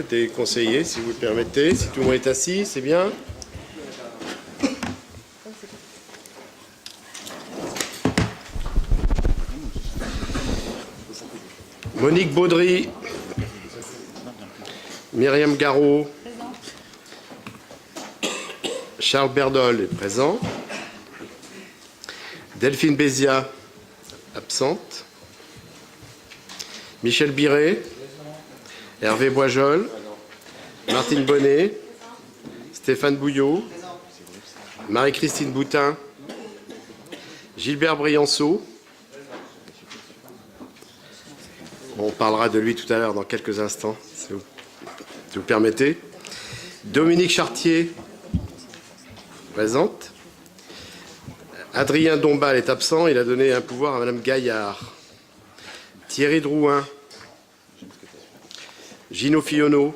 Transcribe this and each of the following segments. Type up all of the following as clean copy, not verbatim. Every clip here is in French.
des conseillers, si vous le permettez. Si tout le monde est assis, c'est bien. Monique Baudry, Myriam Garot, Charles Berdol est présent. Delphine Bézia, absente. Michel Biret, Hervé Boisjol, Martine Bonnet, Stéphane Bouillot, Marie-Christine Boutin, Gilbert Brianceau. On parlera de lui tout à l'heure dans quelques instants, si vous permettez. Dominique Chartier, présente. Adrien Dombal est absent, il a donné un pouvoir à Madame Gaillard. Thierry Drouin, Gino Fionneau,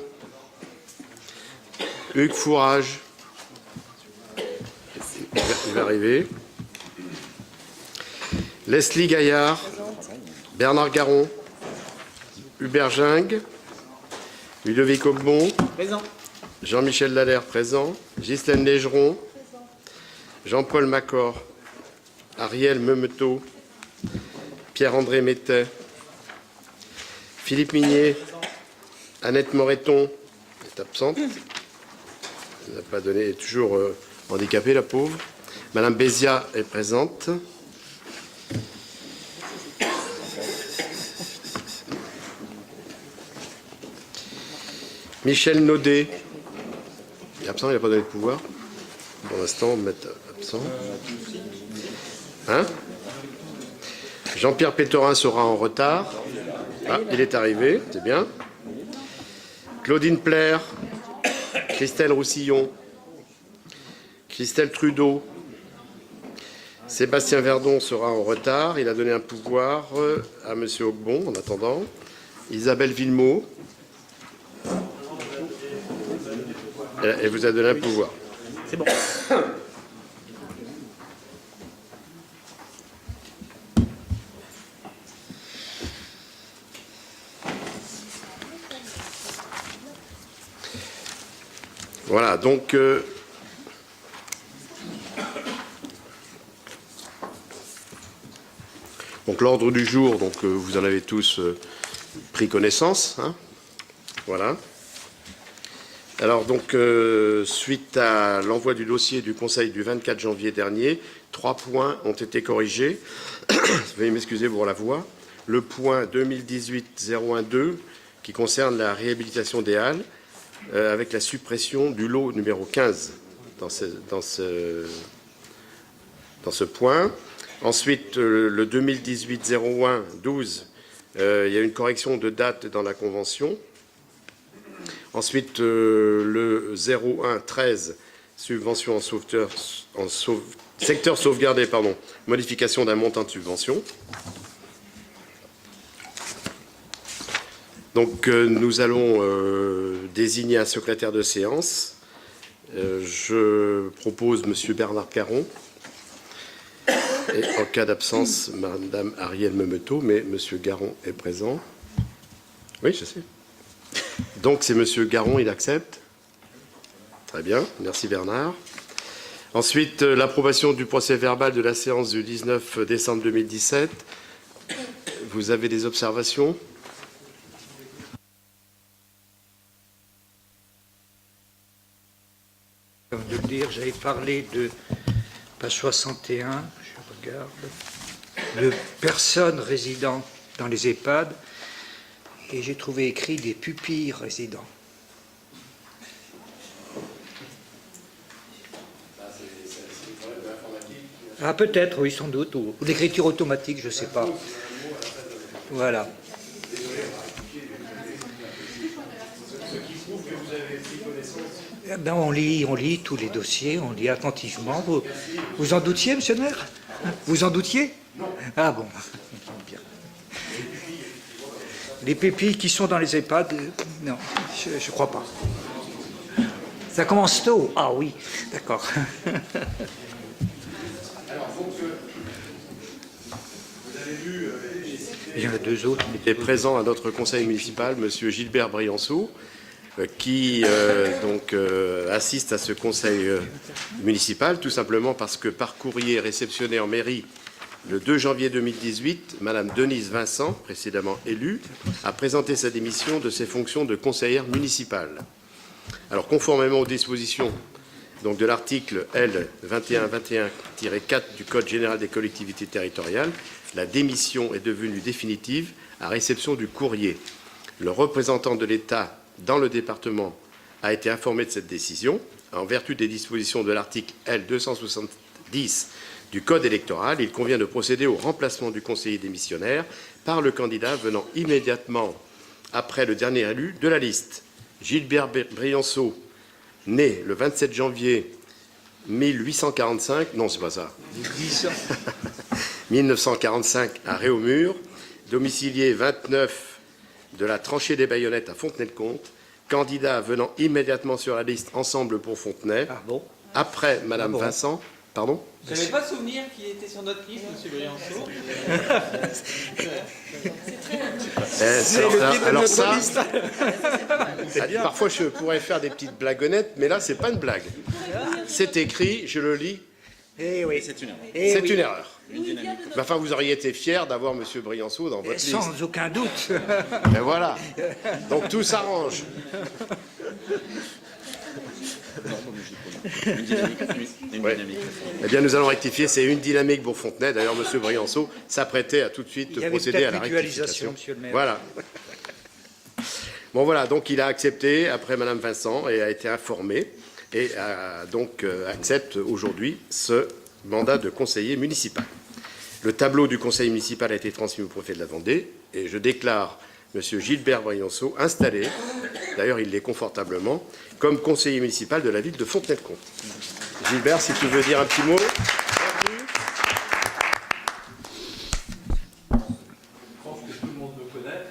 Hugues Fourage, il va arriver. Leslie Gaillard, Bernard Garon, Hubert Gingue, Ludovic Aubon, Jean-Michel Dallaire présent, Ghislaine Légeron, Jean-Paul Macor, Ariel Meumetot, Pierre-André Mettet, Philippe Mignet, Annette Moreton est absente. Elle n'a pas donné, elle est toujours handicapée, la pauvre. Madame Bézia est présente. Michel Naudet est absent, il n'a pas donné de pouvoir. Pour l'instant, on va mettre absent. Hein? Jean-Pierre Pétorin sera en retard. Ah, il est arrivé, c'est bien. Claudine Plaire, Christelle Roussillon, Christelle Trudeau, Sébastien Verdon sera en retard. Il a donné un pouvoir à M. Aubon en attendant. Isabelle Villemot. Elle vous a donné un pouvoir. C'est bon. Voilà, donc l'ordre du jour, donc vous en avez tous pris connaissance, hein, voilà. Alors donc suite à l'envoi du dossier du Conseil du 24 janvier dernier, 3 points ont été corrigés. Veuillez m'excuser pour la voix. Le point 2018-012 qui concerne la réhabilitation des halles. Avec la suppression du lot numéro 15 dans ce point. Ensuite, le 2018-01-12, il y a une correction de date dans la convention. Ensuite, le 01-13, subvention en secteur sauvegardé, modification d'un montant de subvention. Donc, nous allons désigner un secrétaire de séance. Je propose M. Bernard Caron. Et en cas d'absence, Mme Ariel Meumetot, mais M. Garon est présent. Oui, je sais. Donc, c'est M. Garon, il accepte. Très bien, merci Bernard. Ensuite, l'approbation du procès-verbal de la séance du 19 décembre 2017. Vous avez des observations ? De le dire, j'avais parlé de page 61, je regarde, de personnes résidant dans les EHPAD, et j'ai trouvé écrit des pupilles résidents. Ah, peut-être, oui, sans doute, ou l'écriture automatique, je ne sais pas. Voilà. Eh ben, on lit tous les dossiers, on lit attentivement. Vous en doutiez, monsieur le maire? Vous en doutiez? Ah bon, bien. Les pupilles qui sont dans les EHPAD, non, je ne crois pas. Ça commence tôt? Ah oui, d'accord. Il y en a deux autres. Il est présent à notre conseil municipal, M. Gilbert Brianceau. qui assiste à ce conseil municipal, tout simplement parce que par courrier réceptionné en mairie le 2 janvier 2018, Madame Denise Vincent, précédemment élue, a présenté sa démission de ses fonctions de conseillère municipale. Alors, conformément aux dispositions donc, de l'article L. 2121-4 du Code général des collectivités territoriales, la démission est devenue définitive à réception du courrier. Le représentant de l'État dans le département a été informé de cette décision. En vertu des dispositions de l'article L. 270 du Code électoral, il convient de procéder au remplacement du conseiller démissionnaire par le candidat venant immédiatement après le dernier élu de la liste. Gilbert Brianceau, né le 27 janvier 1845, non, c'est pas ça, 1945 à Réaumur, domicilié 29 de la tranchée des Baïonnettes à Fontenay-le-Comte, candidat venant immédiatement sur la liste Ensemble pour Fontenay, après Madame Vincent. Pardon ? Je n'avais pas souvenir qu'il était sur notre liste, M. Brianceau. Alors ça, parfois je pourrais faire des petites blagonnettes, mais là, c'est pas une blague. C'est écrit, je le lis. Eh oui. C'est une erreur. C'est une erreur. Enfin, vous auriez été fier d'avoir M. Brianceau dans votre liste. Sans aucun doute. Et voilà. Donc tout s'arrange. Une dynamique. Ouais. Eh bien, nous allons rectifier. C'est une dynamique Bourg-Fontenay. D'ailleurs, M. Brianceau s'apprêtait à tout de suite procéder à la rectification. Monsieur le maire. Voilà. Bon, voilà. Donc, il a accepté après Mme Vincent et a été informé et accepte aujourd'hui ce mandat de conseiller municipal. Le tableau du conseil municipal a été transmis au préfet de la Vendée et je déclare M. Gilbert Brianceau installé, d'ailleurs il l'est confortablement, comme conseiller municipal de la ville de Fontenay-le-Comte. Gilbert, si tu veux dire un petit mot. Je pense que tout le monde me connaît.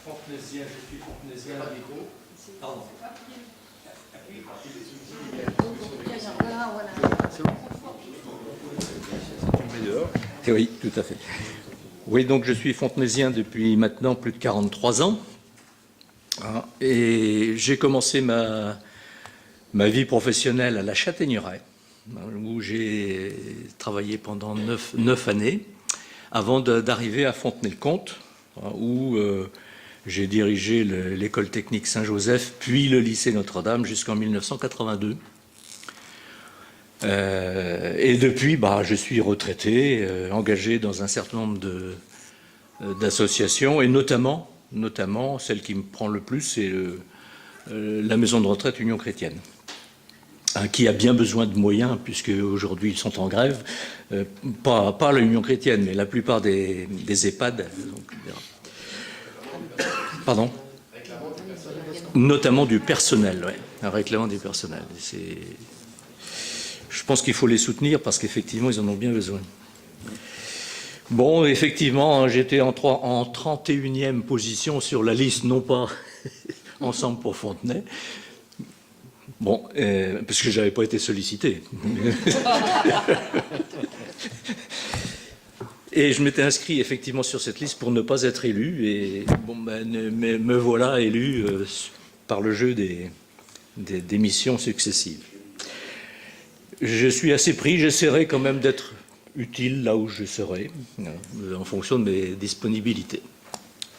Fontenaisien, je suis fontenaisien à micro. Pardon. Oui, tout à fait. Oui, donc je suis fontenaisien depuis maintenant plus de 43 ans. Et j'ai commencé ma vie professionnelle à la Châtaigneraie, où j'ai travaillé pendant 9 années, avant d'arriver à Fontenay-le-Comte, où j'ai dirigé l'école technique Saint-Joseph, puis le lycée Notre-Dame jusqu'en 1982. Et depuis, je suis retraité, engagé dans un certain nombre d'associations, et notamment celle qui me prend le plus, c'est la maison de retraite Union chrétienne, qui a bien besoin de moyens, puisque aujourd'hui ils sont en grève, pas la Union chrétienne, mais la plupart des EHPAD. Pardon ? Notamment du personnel, oui, un réclamant du personnel. Je pense qu'il faut les soutenir parce qu'effectivement, ils en ont bien besoin. Bon, effectivement, j'étais en 31e position sur la liste, non pas Ensemble pour Fontenay. Bon, parce que je n'avais pas été sollicité. Et je m'étais inscrit effectivement sur cette liste pour ne pas être élu. Et bon, me voilà élu par le jeu des missions successives. Je suis assez pris, j'essaierai quand même d'être utile là où je serai, en fonction de mes disponibilités.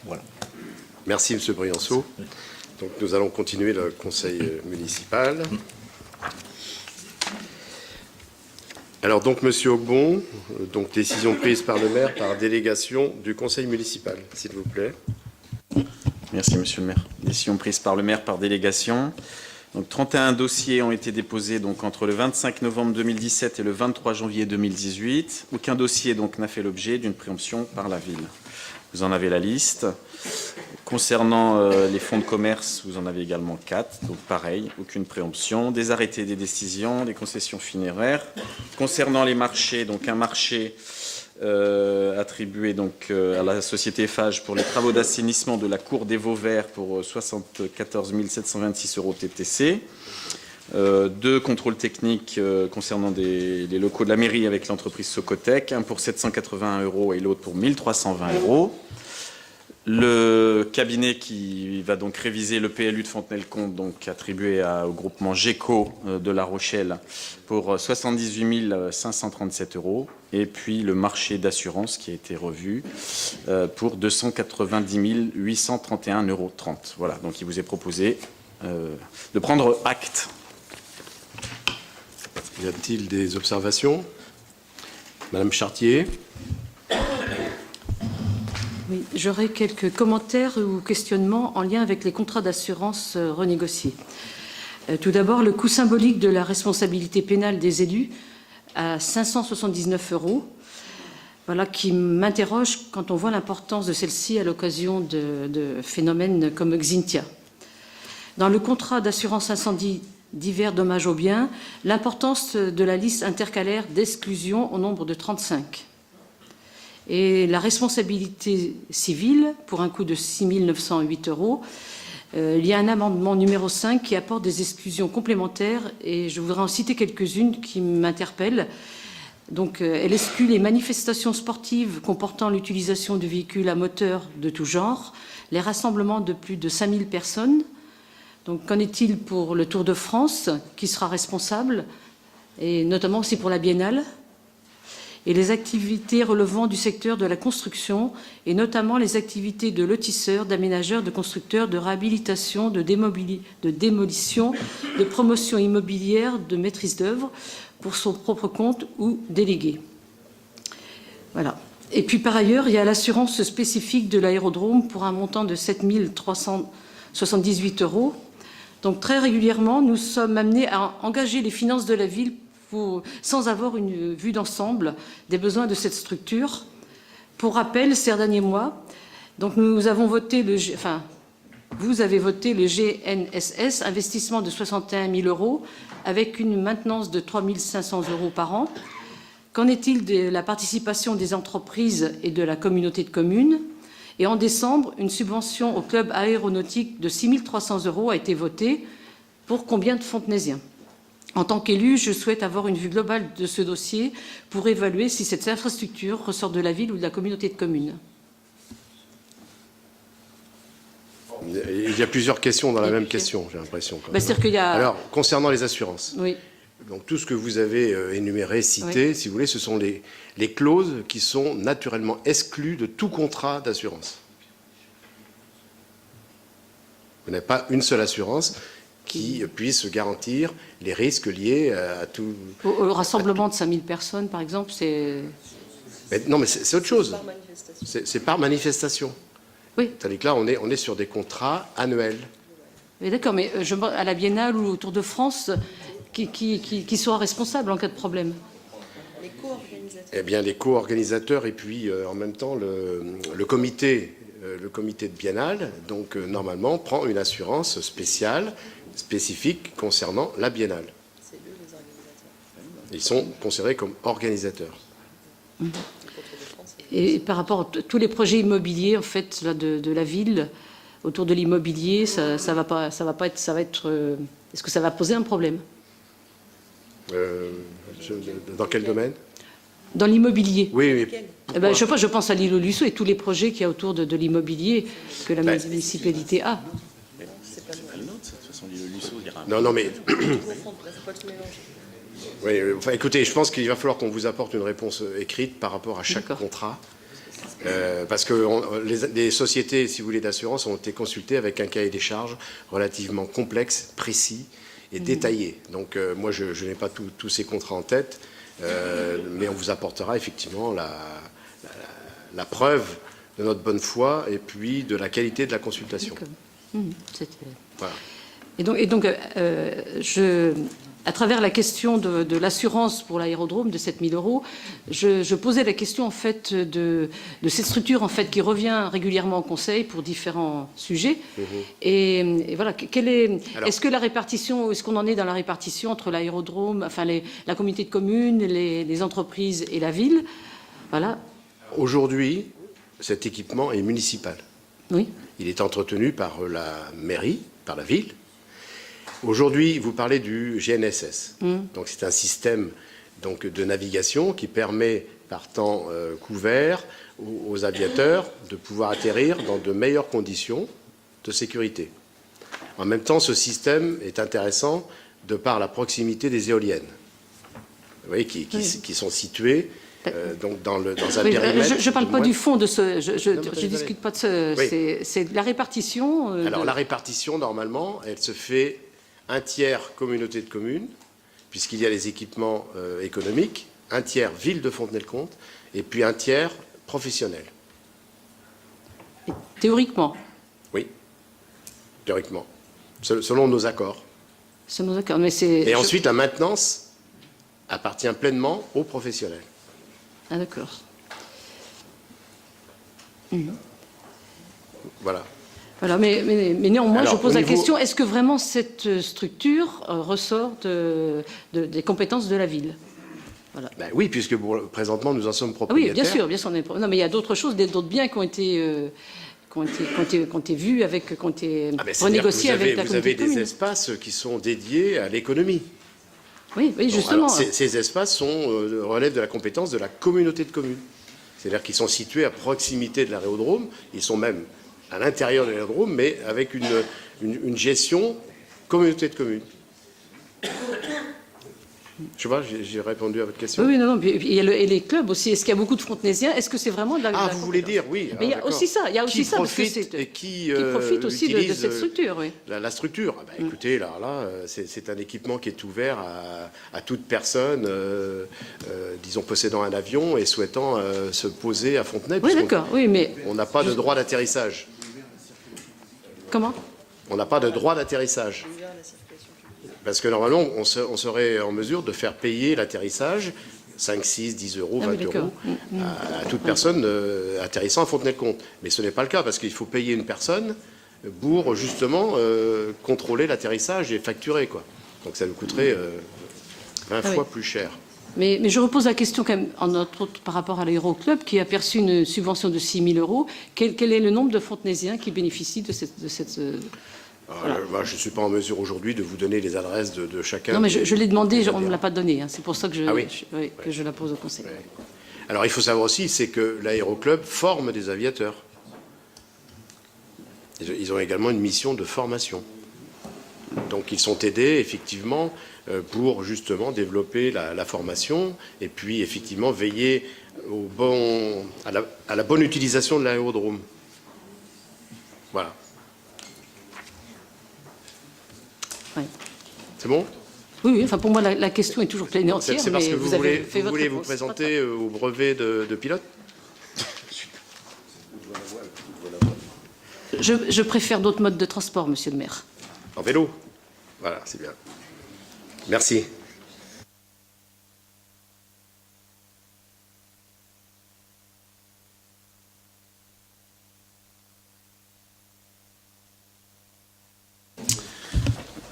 Voilà. Merci, M. Brianceau. Donc, nous allons continuer le conseil municipal. Alors, donc, M. Aubon, donc, décision prise par le maire par délégation du conseil municipal, s'il vous plaît. Merci, monsieur le maire. Décision prise par le maire par délégation. Donc, 31 dossiers ont été déposés donc, entre le 25 novembre 2017 et le 23 janvier 2018. Aucun dossier n'a fait l'objet d'une préemption par la ville. Vous en avez la liste. Concernant les fonds de commerce, vous en avez également 4. Donc pareil, aucune préemption. Des arrêtés, des décisions, des concessions funéraires. Concernant les marchés, donc un marché attribué à la société Eiffage pour les travaux d'assainissement de la cour des Vauvert pour 74 726 € TTC. 2 contrôles techniques concernant les locaux de la mairie avec l'entreprise Socotec, un pour 781 € et l'autre pour 1320 €. Le cabinet qui va donc réviser le PLU de Fontenay-le-Comte, donc attribué au groupement GECO de La Rochelle pour 78 537 €. Et puis le marché d'assurance qui a été revu pour 290 831,30 €. Voilà, donc il vous est proposé de prendre acte. Y a-t-il des observations? Madame Chartier. Oui, j'aurais quelques commentaires ou questionnements en lien avec les contrats d'assurance renégociés. Tout d'abord, le coût symbolique de la responsabilité pénale des élus à 579 €, voilà, qui m'interroge quand on voit l'importance de celle-ci à l'occasion de phénomènes comme Xynthia. Dans le contrat d'assurance incendie divers dommages aux biens, l'importance de la liste intercalaire d'exclusion au nombre de 35. Et la responsabilité civile, pour un coût de 6 908 €, il y a un amendement numéro 5 qui apporte des exclusions complémentaires et je voudrais en citer quelques-unes qui m'interpellent. Donc, elle exclut les manifestations sportives comportant l'utilisation de véhicules à moteur de tout genre, les rassemblements de plus de 5 000 personnes. Donc, qu'en est-il pour le Tour de France, qui sera responsable, et notamment aussi pour la Biennale ? Et les activités relevant du secteur de la construction, et notamment les activités de lotisseurs, d'aménageurs, de constructeurs, de réhabilitation, de démolition, de promotion immobilière, de maîtrise d'œuvre, pour son propre compte ou délégué. Voilà. Et puis par ailleurs, il y a l'assurance spécifique de l'aérodrome pour un montant de 7 378 €. Donc très régulièrement, nous sommes amenés à engager les finances de la ville sans avoir une vue d'ensemble des besoins de cette structure. Pour rappel, ces derniers mois, donc nous avons voté vous avez voté le GNSS, investissement de 61 000 € avec une maintenance de 3 500 € par an. Qu'en est-il de la participation des entreprises et de la communauté de communes? Et en décembre, une subvention au club aéronautique de 6 300 € a été votée. Pour combien de Fontenaisiens? En tant qu'élu, je souhaite avoir une vue globale de ce dossier pour évaluer si cette infrastructure ressort de la ville ou de la communauté de communes. Il y a plusieurs questions dans la même question, j'ai l'impression. C'est-à-dire qu'il y a... Alors, concernant les assurances, Oui. donc tout ce que vous avez énuméré, cité, si vous voulez, ce sont les clauses qui sont naturellement exclues de tout contrat d'assurance. Vous n'avez pas une seule assurance qui puisse garantir les risques liés à tout... Au rassemblement de 5000 personnes, par exemple, c'est... Non, mais c'est autre chose. C'est par manifestation. Oui. C'est-à-dire que là, on est sur des contrats annuels. Mais d'accord, mais à la Biennale ou au Tour de France, qui soit responsable en cas de problème? Les co-organisateurs. Eh bien, les co-organisateurs et puis en même temps le comité de Biennale, donc normalement, prend une assurance spécifique concernant la Biennale. C'est eux les organisateurs. Ils sont considérés comme organisateurs. Et par rapport à tous les projets immobiliers, en fait, là, de la ville, autour de l'immobilier, ça va être. Est-ce que ça va poser un problème? Dans quel domaine? Dans l'immobilier. Oui. Eh ben, je pense à l'île aux Luceaux et tous les projets qu'il y a autour de l'immobilier que la municipalité a. Non, mais... Il faut pas tout mélanger. Oui, enfin, écoutez, je pense qu'il va falloir qu'on vous apporte une réponse écrite par rapport à chaque contrat. Parce que les sociétés, si vous voulez, d'assurance ont été consultées avec un cahier des charges relativement complexe, précis et détaillé. Donc, moi, je n'ai pas tous ces contrats en tête, mais on vous apportera effectivement la preuve de notre bonne foi et puis de la qualité de la consultation. Voilà. Et donc à travers la question de l'assurance pour l'aérodrome de 7 000 €, je posais la question en fait de cette structure en fait qui revient régulièrement au Conseil pour différents sujets. Et voilà, est-ce que la répartition, est-ce qu'on en est dans la répartition entre l'aérodrome, enfin la communauté de communes, les entreprises et la ville? Voilà. Aujourd'hui, cet équipement est municipal. Oui. Il est entretenu par la mairie, par la ville. Aujourd'hui, vous parlez du GNSS. Donc, c'est un système de navigation qui permet, par temps couvert, aux aviateurs de pouvoir atterrir dans de meilleures conditions de sécurité. En même temps, ce système est intéressant de par la proximité des éoliennes, vous voyez, qui sont situées donc dans un Oui, périmètre. je ne parle de pas moins- du fond de ce. Je Non, mais ne discute pas de ce. Oui. C'est la répartition. Alors la répartition, normalement, elle se fait un tiers communauté de communes, puisqu'il y a les équipements économiques, un tiers ville de Fontenay-le-Comte, et puis un tiers professionnel. Théoriquement. Oui, théoriquement, selon nos accords. C'est nos accords. Mais c'est. Et ensuite, la maintenance appartient pleinement aux professionnels. Ah, d'accord. Voilà. Voilà, mais néanmoins, Alors, je pose au la niveau- question, est-ce que vraiment cette structure ressort des compétences de la ville? Ben oui, puisque présentement, nous en sommes Ah oui, propriétaires. bien sûr. Non, mais il y a d'autres choses, d'autres biens qui ont été vus, qui ont été Ah ben, c'est-à-dire que renégociés avec la vous communauté avez de des communes. espaces qui sont dédiés à l'économie. Oui, Bon, justement. alors, ces espaces relèvent de la compétence de la communauté de communes. C'est-à-dire qu'ils sont situés à proximité de l'aérodrome, ils sont même à l'intérieur de l'aérodrome, mais avec une gestion communauté de communes. Je sais pas, j'ai répondu à votre question. Oui, non. Puis il y a et les clubs aussi. Est-ce qu'il y a beaucoup de Frontenaisiens? Est-ce que c'est vraiment de la Ah, de la vous voulez compétence? dire, oui. Mais il y a aussi ça. Il y a aussi qui ça parce que profite c'est et qui profite aussi de utilise, cette structure, oui. la structure. Ah ben, écoutez, là, c'est un équipement qui est ouvert à toute personne, disons, possédant un avion et souhaitant se poser à Fontenay. Oui, puisqu'on- d'accord. Oui, mais On n'a pas de droit d'atterrissage. comment? On n'a pas de droit d'atterrissage. Ouvert à la circulation publique. Parce que normalement, on serait en mesure de faire payer l'atterrissage 5, 6, 10 euros, Ah 20 oui, d'accord. euros à toute personne atterrissant à Fontenay-le-Comte. Mais ce n'est pas le cas parce qu'il faut payer une personne pour justement contrôler l'atterrissage et facturer, quoi. Donc ça nous coûterait 20 Ah oui. fois plus cher. Mais je repose la question quand même, entre autres, par rapport à l'Aéroclub, qui a perçu une subvention de 6 000 euros. Quel est le nombre de Fontenaisiens qui bénéficient de cette Bah, je ne suis pas en mesure aujourd'hui de vous donner les adresses de chacun. Non, mais je l'ai demandé, des on ne me l'a adhérents. pas donné. C'est pour ça que Ah oui. que je la pose au Conseil. Ouais. Alors il faut savoir aussi, c'est que l'Aéroclub forme des aviateurs. Ils ont également une mission de formation. Donc ils sont aidés effectivement pour justement développer la formation et puis effectivement veiller à la bonne utilisation de l'aérodrome. Voilà. Ouais. C'est bon? Oui, enfin pour moi la question est toujours pleine et entière. C'est parce mais que vous avez voulez, fait vous votre voulez vous réponse. présenter au brevet de pilote? Je préfère d'autres modes de transport, monsieur le maire. En vélo? Voilà, c'est bien. Merci.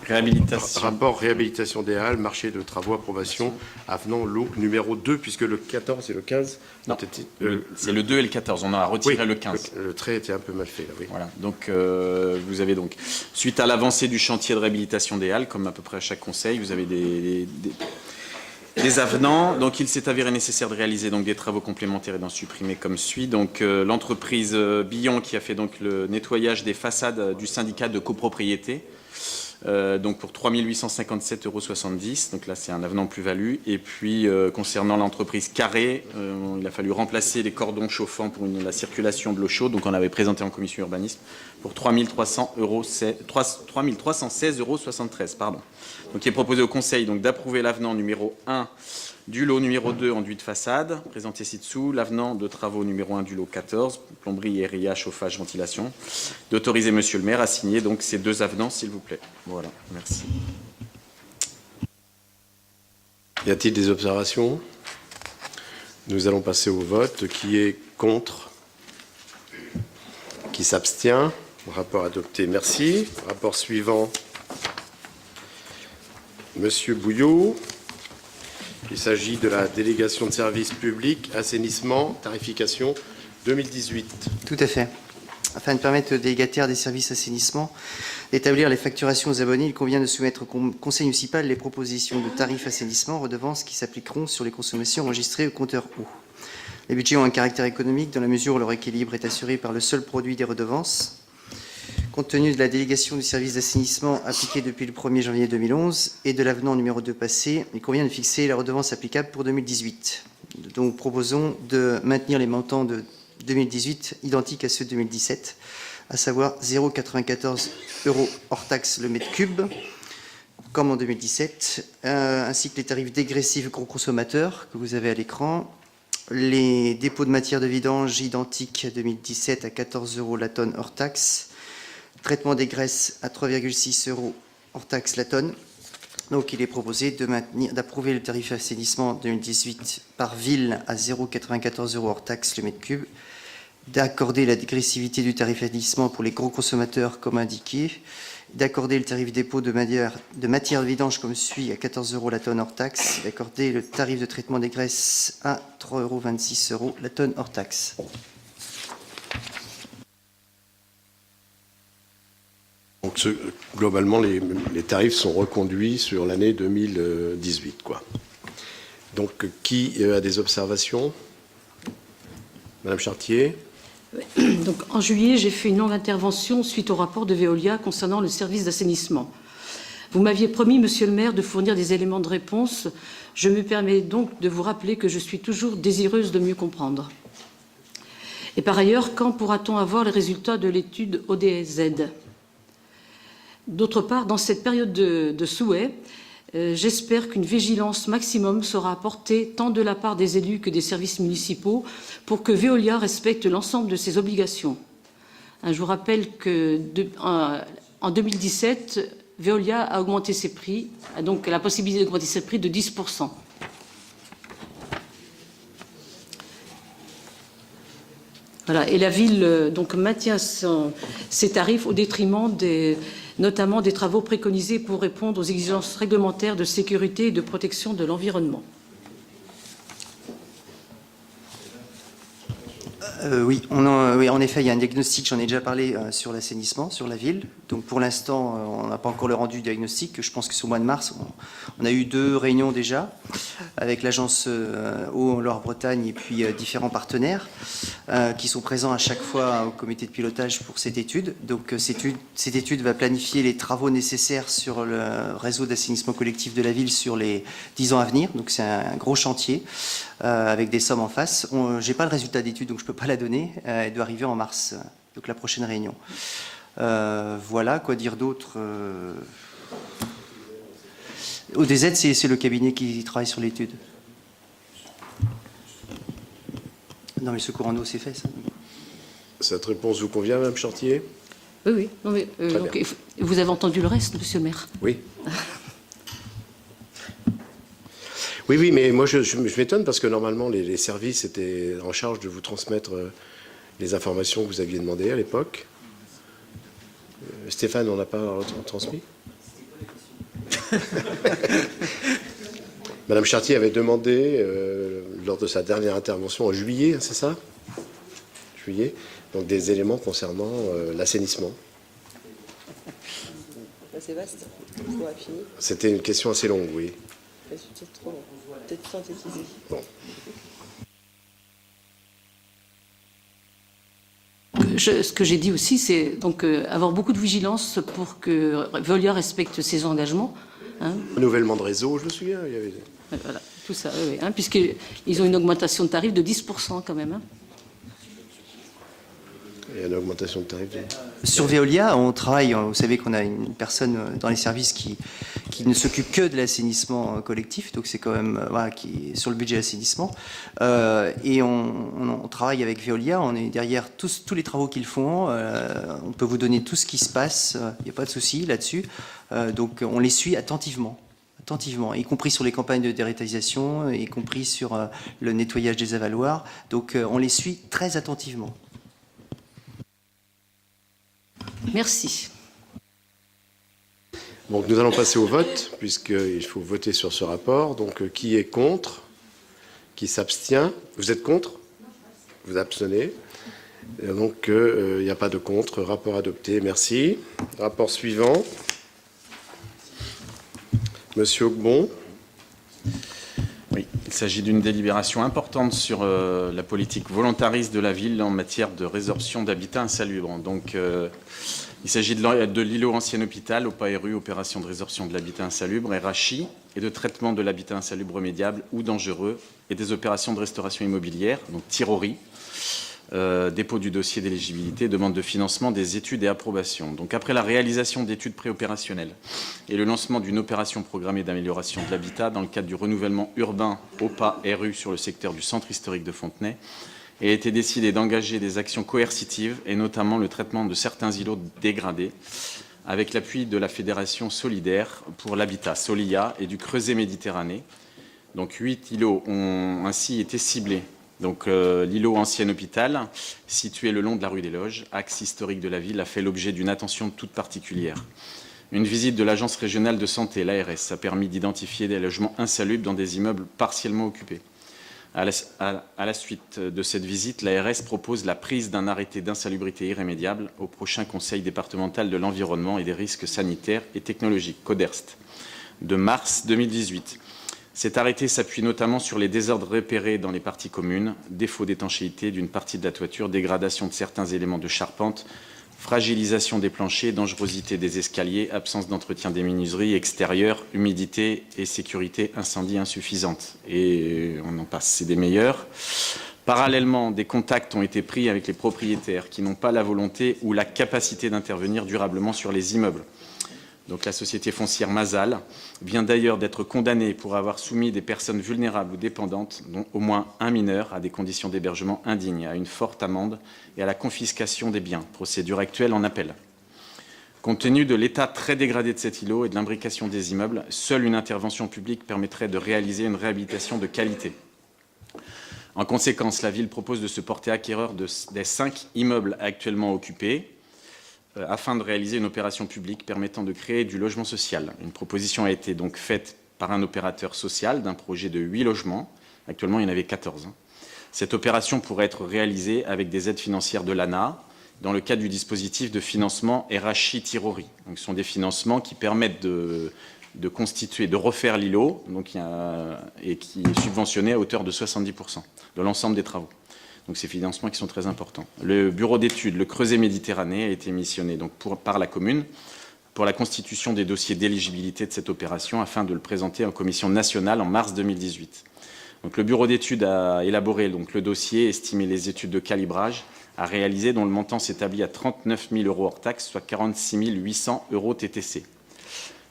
Réhabilitation. Rapport réhabilitation des Halles, marché de travaux, approbation, avenant lot numéro 2, puisque le 14 et le 15 ont Non. été... C'est le 2 et le 14, on en a retiré oui, le 15. Le trait était un peu mal fait, là, oui. Voilà, donc vous avez donc, suite à l'avancée du chantier de réhabilitation des Halles, comme à peu près à chaque conseil, vous avez des avenants. Donc il s'est avéré nécessaire de réaliser donc des travaux complémentaires et d'en supprimer comme suit. Donc l'entreprise Billon qui a fait donc le nettoyage des façades du syndicat de copropriété. Donc pour 3 857,70 €. Donc là, c'est un avenant plus-value. Et puis, concernant l'entreprise Carré, il a fallu remplacer les cordons chauffants pour la circulation de l'eau chaude. Donc on avait présenté en commission urbanisme pour 316,73 €. Pardon. Donc il est proposé au Conseil donc d'approuver l'avenant numéro 1 du lot numéro 2, enduit de façade, présenté ci-dessous, l'avenant de travaux numéro 1 du lot 14, plomberie, RIA, chauffage, ventilation, d'autoriser monsieur le maire à signer donc ces deux avenants, s'il vous plaît. Voilà, merci. Y a-t-il des observations? Nous allons passer au vote. Qui est contre? Qui s'abstient? Rapport adopté, merci. Rapport suivant. Monsieur Bouillot. Il s'agit de la délégation de services publics, assainissement, tarification 2018. Tout à fait. Afin de permettre aux délégataires des services assainissement d'établir les facturations aux abonnés, il convient de soumettre au conseil municipal les propositions de tarifs assainissement, redevances qui s'appliqueront sur les consommations enregistrées au compteur eau. Les budgets ont un caractère économique dans la mesure où leur équilibre est assuré par le seul produit des redevances. Compte tenu de la délégation du service d'assainissement appliquée depuis le 1er janvier 2011 et de l'avenant numéro 2 passé, il convient de fixer la redevance applicable pour 2018. Donc, proposons de maintenir les montants de 2018 identiques à ceux de 2017, à savoir 0,94 € hors taxe le mètre cube, comme en 2017, ainsi que les tarifs dégressifs gros consommateurs que vous avez à l'écran. Les dépôts de matière de vidange identiques à 2017 à 14 € la tonne hors taxe. Traitement des graisses à 3,6 € hors taxe la tonne. Donc il est proposé d'approuver le tarif assainissement 2018 par ville à 0,94 € hors taxe le mètre cube, d'accorder la dégressivité du tarif assainissement pour les gros consommateurs comme indiqué, d'accorder le tarif dépôt de matière de vidange comme suit à 14 € la tonne hors taxe, d'accorder le tarif de traitement des graisses à 3,26 € la tonne hors taxe. Donc, globalement, les tarifs sont reconduits sur l'année 2018, quoi. Donc, qui a des observations? Madame Chartier? Donc, en juillet, j'ai fait une longue intervention suite au rapport de Veolia concernant le service d'assainissement. Vous m'aviez promis, monsieur le maire, de fournir des éléments de réponse. Je me permets donc de vous rappeler que je suis toujours désireuse de mieux comprendre. Et par ailleurs, quand pourra-t-on avoir les résultats de l'étude ODZ? D'autre part, dans cette période de souhait, j'espère qu'une vigilance maximum sera apportée tant de la part des élus que des services municipaux pour que Veolia respecte l'ensemble de ses obligations. Je vous rappelle qu'en 2017, Veolia a augmenté ses prix, a donc la possibilité d'augmenter ses prix de 10%. Voilà, et la ville donc maintient ses tarifs au détriment notamment des travaux préconisés pour répondre aux exigences réglementaires de sécurité et de protection de l'environnement. Oui, en effet, il y a un diagnostic, j'en ai déjà parlé, sur l'assainissement, sur la ville. Donc pour l'instant, on n'a pas encore le rendu diagnostic. Je pense que c'est au mois de mars. On a eu 2 réunions déjà avec l'agence Eau Loire-Bretagne et puis différents partenaires qui sont présents à chaque fois au comité de pilotage pour cette étude. Donc cette étude va planifier les travaux nécessaires sur le réseau d'assainissement collectif de la ville sur les 10 ans à venir. Donc c'est un gros chantier avec des sommes en face. Je n'ai pas le résultat d'étude, donc je ne peux pas la donner. Elle doit arriver en mars, donc la prochaine réunion. Voilà, quoi dire d'autre? ODZ, c'est le cabinet qui travaille sur l'étude. Non, mais le secours en eau, c'est fait, ça. Cette réponse vous convient, Madame Chartier? Oui, oui. Non, mais, donc, vous avez entendu le reste, monsieur le maire? Oui. Oui, mais moi je m'étonne parce que normalement les services étaient en charge de vous transmettre les informations que vous aviez demandées à l'époque. Stéphane, on n'a pas transmis? Madame Chartier avait demandé, lors de sa dernière intervention en juillet, c'est ça? Juillet, donc des éléments concernant l'assainissement. C'est vaste, il faut affiner. C'était une question assez longue, oui. C'est trop long. Peut-être synthétiser. Bon. Ce que j'ai dit aussi, c'est donc avoir beaucoup de vigilance pour que Veolia respecte ses engagements. Hein. Renouvellement de réseau, je me souviens. Il y avait... Voilà, tout ça, oui, hein, puisqu'ils ont une augmentation de tarif de 10% quand même. Hein. Il y a une augmentation de tarif. Sur Veolia, on travaille, vous savez qu'on a une personne dans les services qui ne s'occupe que de l'assainissement collectif, donc c'est quand même voilà, qui est sur le budget assainissement. Et on travaille avec Veolia, on est derrière tous les travaux qu'ils font, on peut vous donner tout ce qui se passe, il n'y a pas de souci là-dessus. Donc on les suit attentivement, y compris sur les campagnes de dérétalisation, y compris sur le nettoyage des avaloirs. Donc on les suit très attentivement. Merci. Donc nous allons passer au vote, puisqu'il faut voter sur ce rapport. Donc qui est contre? Qui s'abstient? Vous êtes contre? Vous abstenez? Et donc il n'y a pas de contre. Rapport adopté. Merci. Rapport suivant. Monsieur Augbon. Oui, il s'agit d'une délibération importante sur la politique volontariste de la ville en matière de résorption d'habitat insalubre. Donc, il s'agit de l'îlot ancien hôpital, OPA-RU, opération de résorption de l'habitat insalubre, RHI, et de traitement de l'habitat insalubre remédiable ou dangereux, et des opérations de restauration immobilière, donc TIRORI, dépôt du dossier d'éligibilité, demande de financement des études et approbation. Donc après la réalisation d'études préopérationnelles et le lancement d'une opération programmée d'amélioration de l'habitat dans le cadre du renouvellement urbain OPA-RU sur le secteur du centre historique de Fontenay, il a été décidé d'engager des actions coercitives et notamment le traitement de certains îlots dégradés avec l'appui de la Fédération solidaire pour l'habitat, Solia, et du Creuset Méditerranée. Donc 8 îlots ont ainsi été ciblés. Donc l'îlot ancien hôpital, situé le long de la rue des Loges, axe historique de la ville, a fait l'objet d'une attention toute particulière. Une visite de l'Agence régionale de santé, l'ARS, a permis d'identifier des logements insalubres dans des immeubles partiellement occupés. À la suite de cette visite, l'ARS propose la prise d'un arrêté d'insalubrité irrémédiable au prochain Conseil départemental de l'environnement et des risques sanitaires et technologiques, CODERST, de mars 2018. Cet arrêté s'appuie notamment sur les désordres repérés dans les parties communes, défaut d'étanchéité d'une partie de la toiture, dégradation de certains éléments de charpente, fragilisation des planchers, dangerosité des escaliers, absence d'entretien des menuiseries extérieures, humidité et sécurité incendie insuffisante. Et on en passe, c'est des meilleurs. Parallèlement, des contacts ont été pris avec les propriétaires qui n'ont pas la volonté ou la capacité d'intervenir durablement sur les immeubles. Donc la société foncière Mazal vient d'ailleurs d'être condamnée pour avoir soumis des personnes vulnérables ou dépendantes, dont au moins un mineur, à des conditions d'hébergement indignes, à une forte amende et à la confiscation des biens. Procédure actuelle en appel. Compte tenu de l'état très dégradé de cet îlot et de l'imbrication des immeubles, seule une intervention publique permettrait de réaliser une réhabilitation de qualité. En conséquence, la ville propose de se porter acquéreur des 5 immeubles actuellement occupés, afin de réaliser une opération publique permettant de créer du logement social. Une proposition a été donc faite par un opérateur social d'un projet de 8 logements. Actuellement, il y en avait 14. Cette opération pourrait être réalisée avec des aides financières de l'ANA dans le cadre du dispositif de financement RHI TIRORI. Donc, ce sont des financements qui permettent de constituer, de refaire l'îlot, et qui est subventionné à hauteur de 70% de l'ensemble des travaux. Donc ces financements qui sont très importants. Le bureau d'études, le Creuset Méditerranée, a été missionné donc par la commune pour la constitution des dossiers d'éligibilité de cette opération afin de le présenter en commission nationale en mars 2018. Donc le bureau d'études a élaboré donc, le dossier, estimé les études de calibrage à réaliser dont le montant s'établit à 39 000 € hors taxe, soit 46 800 € TTC.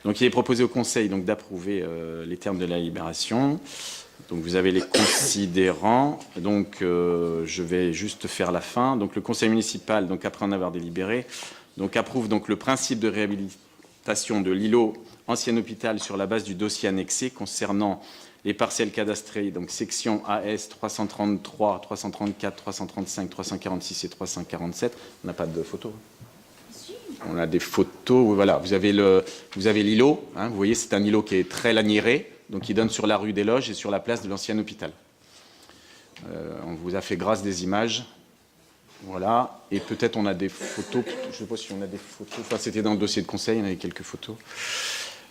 Donc il est proposé au Conseil donc, d'approuver les termes de la libération. Donc vous avez les considérants, donc je vais juste faire la fin. Donc le conseil municipal, donc après en avoir délibéré, donc approuve donc le principe de réhabilitation de l'îlot ancien hôpital sur la base du dossier annexé concernant les parcelles cadastrées, donc section AS 333, 334, 335, 346 et 347. On n'a pas de photos. On a des photos, voilà, vous avez l'îlot, hein, vous voyez c'est un îlot qui est très laniéré. Donc qui donne sur la rue des Loges et sur la place de l'ancien hôpital. On vous a fait grâce des images. Voilà. Et peut-être on a des photos. Je ne sais pas si on a des photos. Enfin, c'était dans le dossier de conseil, on avait quelques photos.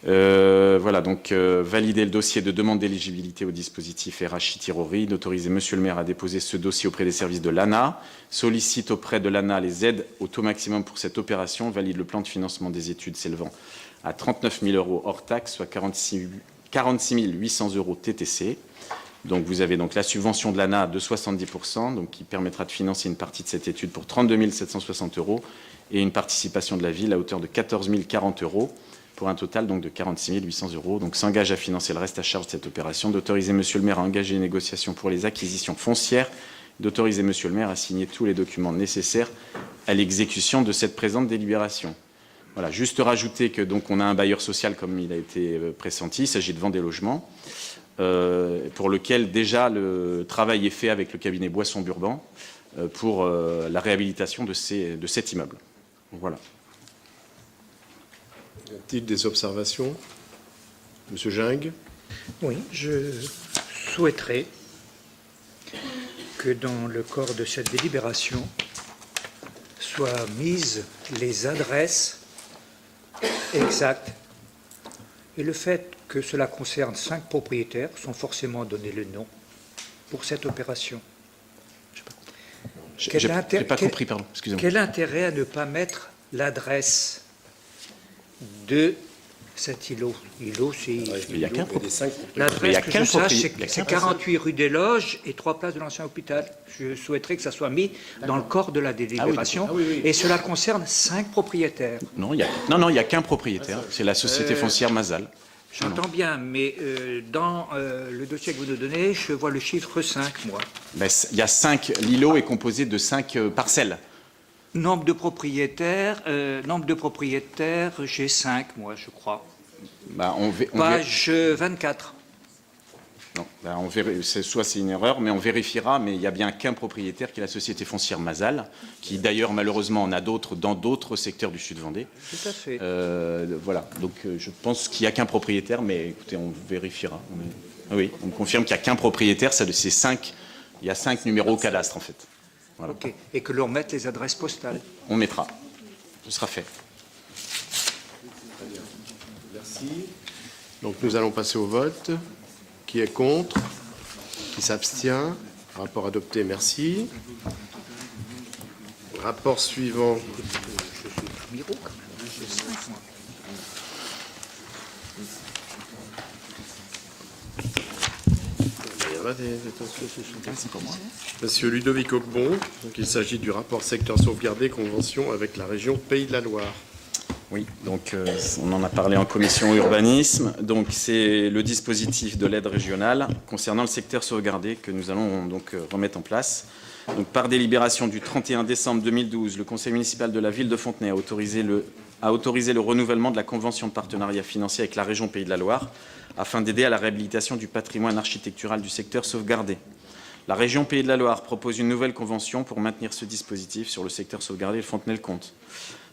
Voilà, donc valider le dossier de demande d'éligibilité au dispositif RHI TIRORI, d'autoriser monsieur le maire à déposer ce dossier auprès des services de l'ANA, sollicite auprès de l'ANA les aides au taux maximum pour cette opération, valide le plan de financement des études s'élevant à 39 000 € hors taxe, soit 46 800 € TTC. Donc vous avez donc la subvention de l'ANA de 70%, donc qui permettra de financer une partie de cette étude pour 32 760 € et une participation de la ville à hauteur de 14 040 € pour un total donc de 46 800 €. Donc s'engage à financer le reste à charge de cette opération, d'autoriser monsieur le maire à engager une négociation pour les acquisitions foncières, d'autoriser monsieur le maire à signer tous les documents nécessaires à l'exécution de cette présente délibération. Voilà, juste rajouter que donc on a un bailleur social comme il a été pressenti, il s'agit de vendre des logements, pour lequel déjà le travail est fait avec le cabinet Boisson-Burban pour la réhabilitation de cet immeuble. Voilà. Y a-t-il des observations? Monsieur Gingue. Oui, je souhaiterais que dans le corps de cette délibération soient mises les adresses exactes Et le fait que cela concerne 5 propriétaires sans forcément donner le nom pour cette opération. J'ai pas compris, pardon, excusez-moi. Quel intérêt à ne pas mettre l'adresse de cet îlot? Îlot, c'est... Il n'y a qu'un propriétaire. Il y L'adresse a que qu'un je sache, propriétaire. c'est 48 rue des Loges et 3 places de l'ancien hôpital. Je souhaiterais que ça soit mis dans le corps de la délibération. Et cela concerne 5 propriétaires. Non, il n'y a qu'un propriétaire. C'est la société foncière Mazal. J'entends bien, mais dans le dossier que vous nous donnez, je vois le chiffre 5, moi. Ben, il y a 5. L'îlot est composé de 5 parcelles. Nombre de propriétaires, j'ai 5, moi, je crois. Ben, Page 24. Non, ben, soit c'est une erreur, mais on vérifiera. Mais il n'y a bien qu'un propriétaire, qui est la société foncière Mazal, qui d'ailleurs malheureusement en a d'autres dans d'autres secteurs du Sud-Vendée. Tout à fait. Voilà, donc je pense qu'il n'y a qu'un propriétaire, mais écoutez, on vérifiera. Oui, on confirme qu'il n'y a qu'un propriétaire, c'est 5, il y a 5 numéros au cadastre en fait. Voilà. Ok. Et que l'on mette les adresses postales. On mettra, ce sera fait. Merci. Donc nous allons passer au vote. Qui est contre? Qui s'abstient? Rapport adopté, merci. Rapport suivant. Je suis numéro quand même. J'ai 5, moi. Il y en a Monsieur Ludovic Auquebon, donc il s'agit du rapport secteur sauvegardé convention avec la région Pays de la Loire. Oui, donc on en a parlé en commission urbanisme. Donc c'est le dispositif de l'aide régionale concernant le secteur sauvegardé que nous allons donc remettre en place. Donc par délibération du 31 décembre 2012, le conseil municipal de la ville de Fontenay a autorisé le renouvellement de la convention de partenariat financier avec la région Pays de la Loire afin d'aider à la réhabilitation du patrimoine architectural du secteur sauvegardé. La région Pays de la Loire propose une nouvelle convention pour maintenir ce dispositif sur le secteur sauvegardé de Fontenay-le-Comte.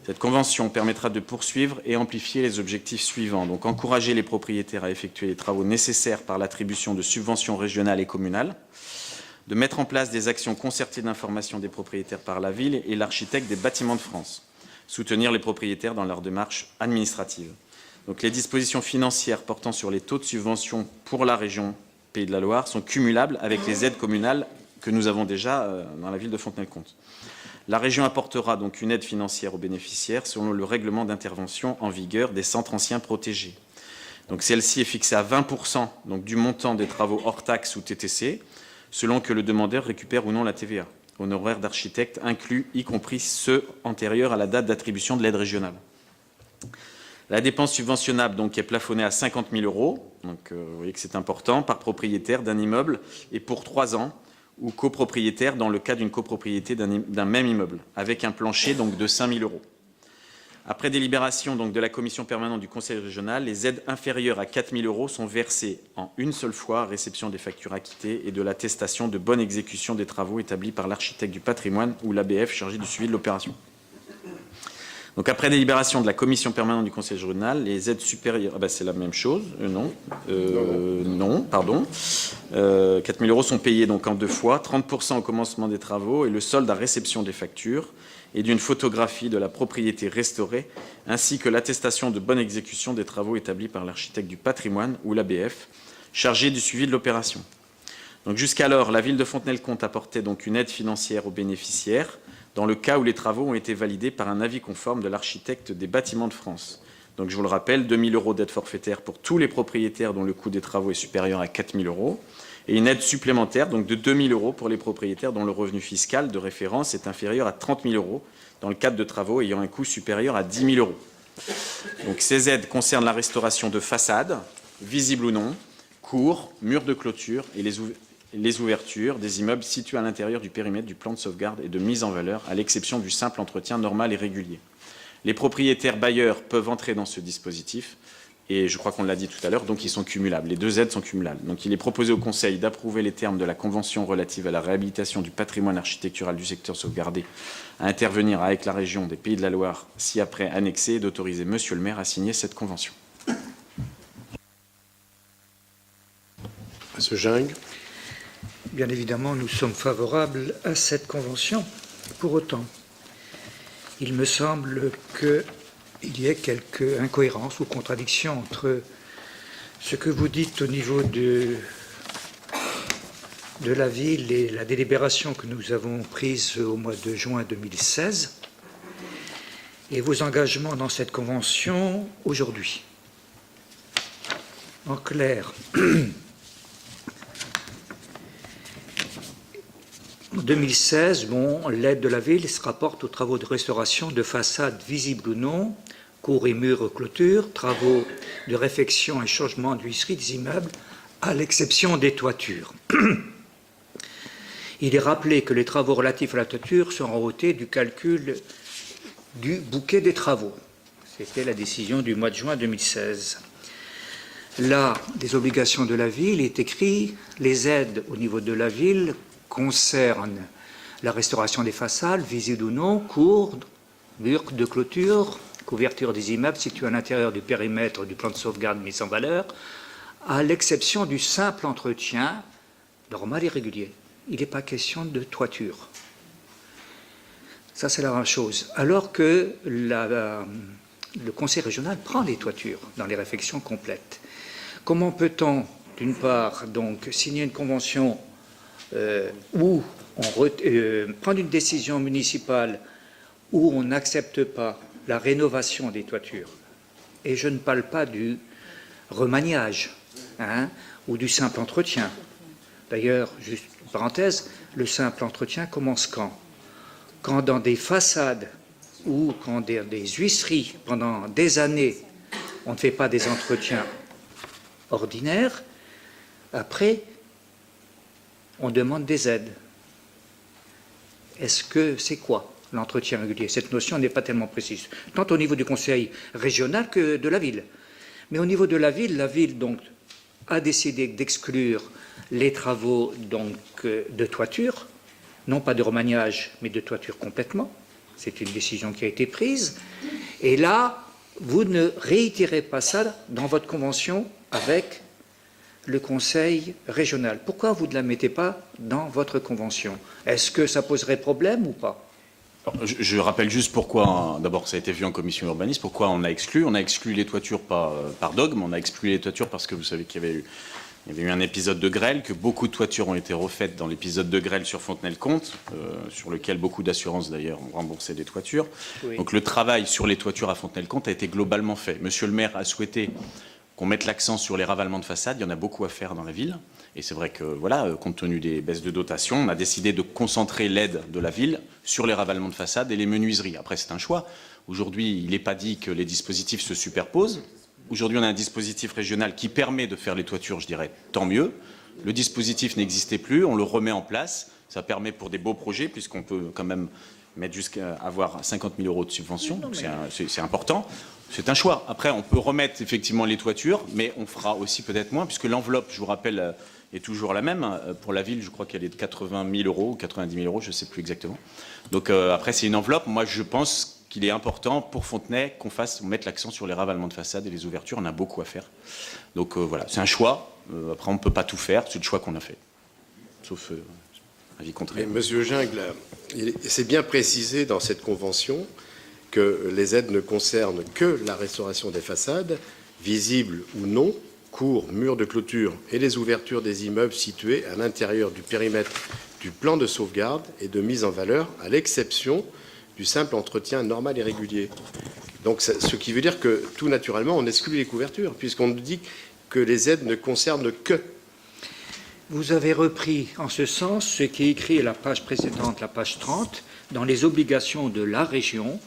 Cette convention permettra de poursuivre et amplifier les objectifs suivants. Donc, encourager les propriétaires à effectuer les travaux nécessaires par l'attribution de subventions régionales et communales, de mettre en place des actions concertées d'information des propriétaires par la ville et l'architecte des bâtiments de France, soutenir les propriétaires dans leur démarche administrative. Donc, les dispositions financières portant sur les taux de subvention pour la région Pays de la Loire sont cumulables avec les aides communales que nous avons déjà dans la ville de Fontenay-le-Comte. La région apportera donc une aide financière aux bénéficiaires selon le règlement d'intervention en vigueur des centres anciens protégés. Donc celle-ci est fixée à 20% donc du montant des travaux hors taxes ou TTC, selon que le demandeur récupère ou non la TVA, honoraires d'architecte inclus, y compris ceux antérieurs à la date d'attribution de l'aide régionale. La dépense subventionnable donc, est plafonnée à 50 000 €, donc vous voyez que c'est important, par propriétaire d'un immeuble et pour 3 ans, ou copropriétaire dans le cas d'une copropriété d'un même immeuble, avec un plancher donc, de 5 000 €. Après délibération donc, de la commission permanente du conseil régional, les aides inférieures à 4 000 € sont versées en une seule fois à réception des factures acquittées et de l'attestation de bonne exécution des travaux établis par l'architecte du patrimoine ou l'ABF chargé du suivi de l'opération. Donc après délibération de la commission permanente du conseil régional, les aides supérieures, c'est la même chose, non, 4 000 € sont payés donc en 2 fois, 30% au commencement des travaux et le solde à réception des factures et d'une photographie de la propriété restaurée, ainsi que l'attestation de bonne exécution des travaux établis par l'architecte du patrimoine ou l'ABF, chargé du suivi de l'opération. Donc jusqu'alors, la ville de Fontenay-le-Comte apportait donc une aide financière aux bénéficiaires, dans le cas où les travaux ont été validés par un avis conforme de l'architecte des bâtiments de France. Donc je vous le rappelle, 2 000 € d'aide forfaitaire pour tous les propriétaires dont le coût des travaux est supérieur à 4 000 € et une aide supplémentaire donc de 2 000 € pour les propriétaires dont le revenu fiscal de référence est inférieur à 30 000 € dans le cadre de travaux ayant un coût supérieur à 10 000 €. Donc ces aides concernent la restauration de façades, visibles ou non, cours, murs de clôture et les ouvertures des immeubles situés à l'intérieur du périmètre du plan de sauvegarde et de mise en valeur, à l'exception du simple entretien normal et régulier. Les propriétaires bailleurs peuvent entrer dans ce dispositif, et je crois qu'on l'a dit tout à l'heure, donc ils sont cumulables. Les 2 aides sont cumulables. Donc il est proposé au Conseil d'approuver les termes de la convention relative à la réhabilitation du patrimoine architectural du secteur sauvegardé à intervenir avec la région des Pays de la Loire, si après annexé, et d'autoriser Monsieur le maire à signer cette convention. Monsieur Gingres. Bien évidemment, nous sommes favorables à cette convention. Pour autant, il me semble qu'il y ait quelques incohérences ou contradictions entre Ce que vous dites au niveau de la ville et la délibération que nous avons prise au mois de juin 2016 et vos engagements dans cette convention aujourd'hui. En clair, en 2016, l'aide de la ville se rapporte aux travaux de restauration de façades visibles ou non, cours et murs, clôtures, travaux de réfection et changement de l'huisserie des immeubles, à l'exception des toitures. Il est rappelé que les travaux relatifs à la toiture sont ôtés du calcul du bouquet des travaux. C'était la décision du mois de juin 2016. Là, des obligations de la ville, il est écrit les aides au niveau de la ville concernent la restauration des façades, visibles ou non, cours, murs de clôture, couverture des immeubles situés à l'intérieur du périmètre du plan de sauvegarde mis en valeur, à l'exception du simple entretien normal et régulier. Il n'est pas question de toiture. Ça, c'est la première chose. Alors que le conseil régional prend les toitures dans les réfections complètes. Comment peut-on, d'une part, donc, signer une convention où on prendre une décision municipale où on n'accepte pas la rénovation des toitures, et je ne parle pas du remaniage ou du simple entretien. D'ailleurs, juste une parenthèse, le simple entretien commence quand? Quand dans des façades ou quand dans des huisseries, pendant des années, on ne fait pas des entretiens ordinaires, après, on demande des aides. Est-ce que c'est quoi l'entretien régulier? Cette notion n'est pas tellement précise, tant au niveau du conseil régional que de la ville. Mais au niveau de la ville donc a décidé d'exclure les travaux donc de toiture, non pas de remaniage, mais de toiture complètement. C'est une décision qui a été prise. Et là, vous ne réitérez pas ça dans votre convention avec le conseil régional. Pourquoi vous ne la mettez pas dans votre convention? Est-ce que ça poserait problème ou pas? Alors, je rappelle juste pourquoi, d'abord ça a été vu en commission urbanisme, pourquoi on a exclu. On a exclu les toitures pas par dogme, on a exclu les toitures parce que vous savez qu'il y avait eu un épisode de grêle, que beaucoup de toitures ont été refaites dans l'épisode de grêle sur Fontenay-le-Comte, sur lequel beaucoup d'assurances d'ailleurs ont remboursé des toitures. Oui. Donc le travail sur les toitures à Fontenay-le-Comte a été globalement fait. Monsieur le maire a souhaité qu'on mette l'accent sur les ravalements de façade. Il y en a beaucoup à faire dans la ville. Et c'est vrai que, voilà, compte tenu des baisses de dotation, on a décidé de concentrer l'aide de la ville sur les ravalements de façade et les menuiseries. Après, c'est un choix. Aujourd'hui, il n'est pas dit que les dispositifs se superposent. Aujourd'hui, on a un dispositif régional qui permet de faire les toitures, je dirais, tant mieux. Le dispositif n'existait plus, on le remet en place. Ça permet pour des beaux projets, puisqu'on peut quand même mettre jusqu'à avoir 50 000 € de subvention. Donc c'est important. C'est un choix. Après, on peut remettre effectivement les toitures, mais on fera aussi peut-être moins, puisque l'enveloppe, je vous rappelle, est toujours la même. Pour la ville, je crois qu'elle est de 80 000 € ou 90 000 €, je ne sais plus exactement. Donc après, c'est une enveloppe. Moi, je pense qu'il est important pour Fontenay qu'on mette l'accent sur les ravalements de façade et les ouvertures. On a beaucoup à faire. Donc voilà, c'est un choix. Après, on ne peut pas tout faire. C'est le choix qu'on a fait. Sauf avis contraire. Mais Monsieur Gingles, c'est bien précisé dans cette convention que les aides ne concernent que la restauration des façades, visibles ou non, cours, murs de clôture et les ouvertures des immeubles situés à l'intérieur du périmètre du plan de sauvegarde et de mise en valeur, à l'exception du simple entretien normal et régulier. Donc, ce qui veut dire que, tout naturellement, on exclut les couvertures, puisqu'on nous dit que les aides ne concernent que. Vous avez repris en ce sens ce qui est écrit à la page précédente, la page 30, dans les obligations de la région.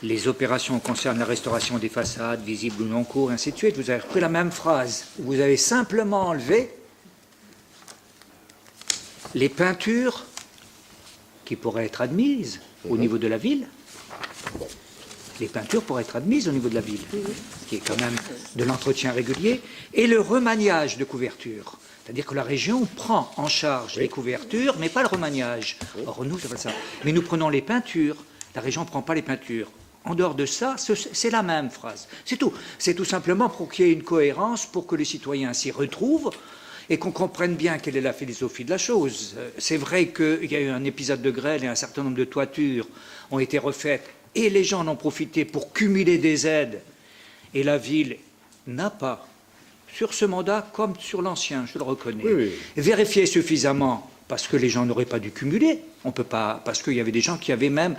Les opérations concernent la restauration des façades, visibles ou non cours, ainsi de suite. Vous avez repris la même phrase. Vous avez simplement enlevé les peintures qui pourraient être admises au niveau de la ville. Les peintures pourraient être admises au niveau de la ville, qui est quand même de l'entretien régulier, et le remaniage de couverture. C'est-à-dire que la région prend en charge les couvertures, mais pas le remaniage. Or, nous, c'est pas ça. Mais nous prenons les peintures. La région ne prend pas les peintures. En dehors de ça, c'est la même phrase. C'est tout. C'est tout simplement pour qu'il y ait une cohérence, pour que les citoyens s'y retrouvent et qu'on comprenne bien quelle est la philosophie de la chose. C'est vrai qu'il y a eu un épisode de grêle et un certain nombre de toitures ont été refaites et les gens en ont profité pour cumuler des aides. Et la ville n'a pas sur ce mandat comme sur l'ancien, je le reconnais. Oui, oui. Vérifier suffisamment, parce que les gens n'auraient pas dû cumuler. On peut pas, parce qu'il y avait des gens qui avaient même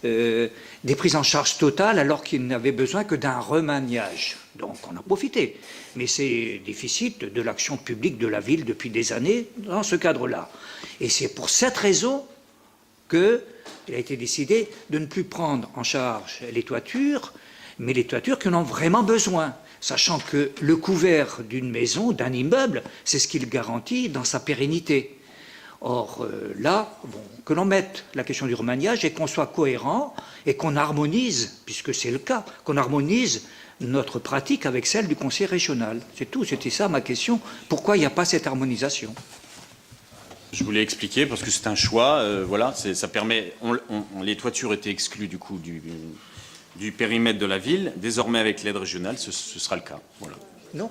des prises en charge totales alors qu'ils n'avaient besoin que d'un remaniage. Donc on a profité. Mais c'est déficit de l'action publique de la ville depuis des années dans ce cadre-là. Et c'est pour cette raison qu'il a été décidé de ne plus prendre en charge les toitures, mais les toitures qui en ont vraiment besoin, sachant que le couvert d'une maison, d'un immeuble, c'est ce qu'il garantit dans sa pérennité. Or, là, bon, que l'on mette la question du remaniage et qu'on soit cohérent et qu'on harmonise, puisque c'est le cas, qu'on harmonise notre pratique avec celle du conseil régional. C'est tout, c'était ça ma question. Pourquoi il n'y a pas cette harmonisation ? Je voulais expliquer parce que c'est un choix. Voilà, ça permet. Les toitures étaient exclues du coup du périmètre de la ville. Désormais, avec l'aide régionale, ce sera le cas. Voilà. Non.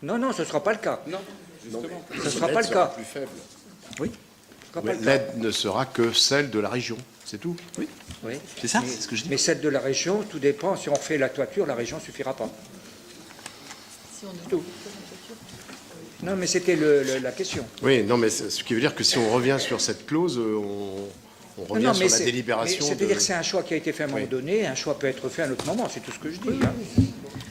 Non, ce ne sera pas le cas. Non, Ce ne sera pas le cas. Plus faible. Oui. Ce sera pas le cas. L'aide ne sera que celle de la région, c'est tout. Oui. Oui. C'est ça, c'est ce que je dis. Mais celle de la région, tout dépend. Si on fait la toiture, la région ne suffira pas. Tout. Non, mais c'était la question. Oui, non, mais ce qui veut dire que si on revient sur cette clause, on revient Non, sur la délibération. C'est-à-dire que c'est un choix qui a été fait à un moment Oui. donné, un choix peut être fait à un autre moment, c'est tout ce que je dis. Hein.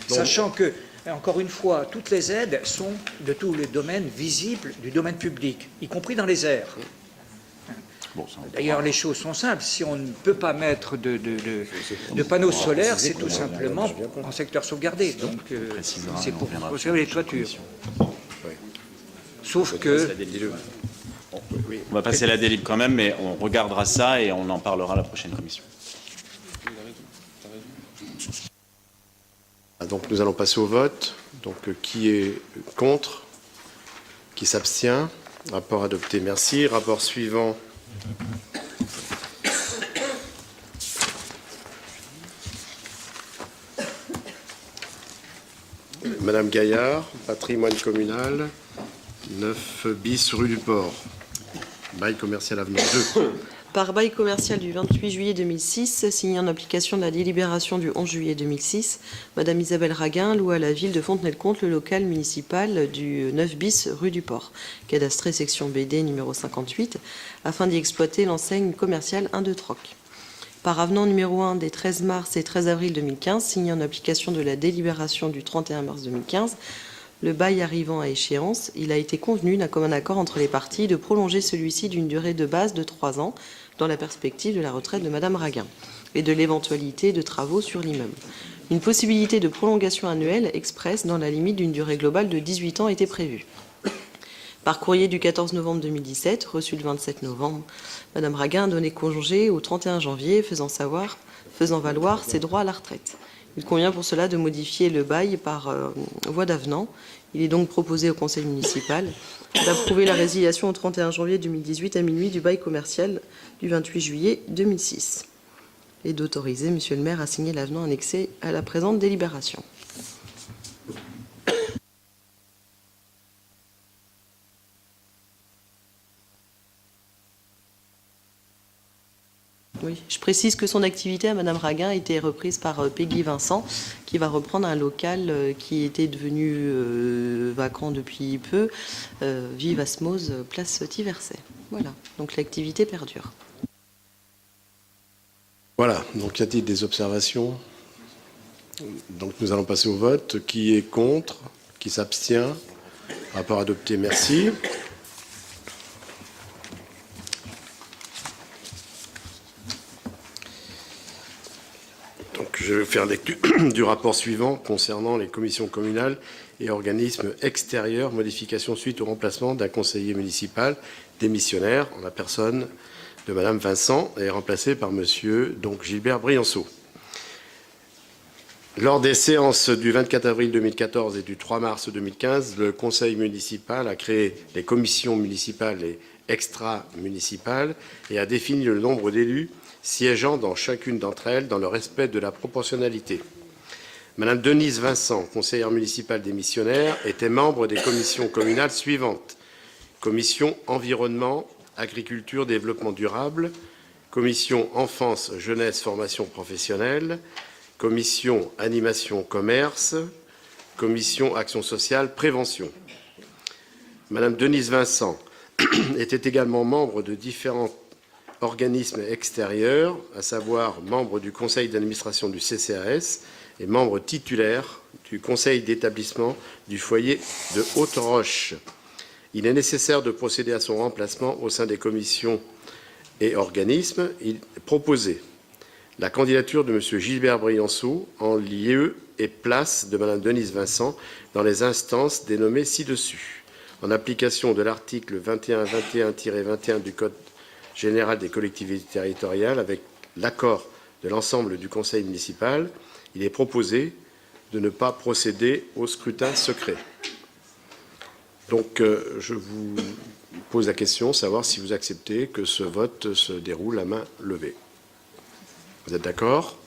Sachant que, encore une fois, toutes les aides sont de tous les domaines visibles du domaine public, y compris dans les airs. Bon, ça, D'ailleurs, les choses sont simples. Si on ne peut pas mettre de panneaux solaires, c'est tout simplement en secteur sauvegardé. Donc, c'est pour conserver les toitures. Sauf que... on va passer à la délib quand même, mais on regardera ça et on en parlera à la prochaine commission. Donc nous allons passer au vote. Donc qui est contre? Qui s'abstient? Rapport adopté, merci. Rapport suivant. Madame Gaillard, patrimoine communal, 9 bis rue du Port. Bail commercial avenant 2. Par bail commercial du 28 juillet 2006, signé en application de la délibération du 11 juillet 2006, Madame Isabelle Raguin loue à la ville de Fontenay-le-Comte le local municipal du 9 bis rue du Port, cadastré section BD numéro 58, afin d'y exploiter l'enseigne commerciale 1-2 Troc. Par avenant numéro 1 des 13 mars et 13 avril 2015, signé en application de la délibération du 31 mars 2015, le bail arrivant à échéance, il a été convenu d'un commun accord entre les parties de prolonger celui-ci d'une durée de base de 3 ans, dans la perspective de la retraite de Madame Raguin et de l'éventualité de travaux sur l'immeuble. Une possibilité de prolongation annuelle expresse dans la limite d'une durée globale de 18 ans était prévue. Par courrier du 14 novembre 2017, reçu le 27 novembre, Madame Raguin a donné congé au 31 janvier, faisant valoir ses droits à la retraite. Il convient pour cela de modifier le bail par voie d'avenant. Il est donc proposé au conseil municipal d'approuver la résiliation au 31 janvier 2018 à minuit du bail commercial du 28 juillet 2006 et d'autoriser Monsieur le maire à signer l'avenant annexé à la présente délibération. Oui, je précise que son activité à Madame Raguin a été reprise par Peggy Vincent, qui va reprendre un local qui était devenu vacant depuis peu, Vive Asmose, place Tiverset. Voilà, donc l'activité perdure. Voilà, donc y a-t-il des observations? Donc nous allons passer au vote. Qui est contre? Qui s'abstient? Rapport adopté, merci. Donc je vais faire lecture du rapport suivant concernant les commissions communales et organismes extérieurs, modification suite au remplacement d'un conseiller municipal démissionnaire en la personne de Madame Vincent et remplacé par Monsieur Gilbert Brianceau. Lors des séances du 24 avril 2014 et du 3 mars 2015, le conseil municipal a créé les commissions municipales et extra-municipales et a défini le nombre d'élus siégeant dans chacune d'entre elles dans le respect de la proportionnalité. Madame Denise Vincent, conseillère municipale démissionnaire, était membre des commissions communales suivantes. Commission environnement, agriculture, développement durable, commission enfance, jeunesse, formation professionnelle, commission animation, commerce, commission Action sociale, prévention. Madame Denise Vincent était également membre de différents organismes extérieurs, à savoir membre du conseil d'administration du CCAS et membre titulaire du conseil d'établissement du foyer de Haute-Roche. Il est nécessaire de procéder à son remplacement au sein des commissions et organismes. Il est proposé la candidature de M. Gilbert Briançot en lieu et place de Mme Denise Vincent dans les instances dénommées ci-dessus. En application de l'article 2121-21 du Code général des collectivités territoriales, avec l'accord de l'ensemble du conseil municipal, il est proposé de ne pas procéder au scrutin secret. Donc, je vous pose la question, savoir si vous acceptez que ce vote se déroule à main levée. Vous êtes d'accord?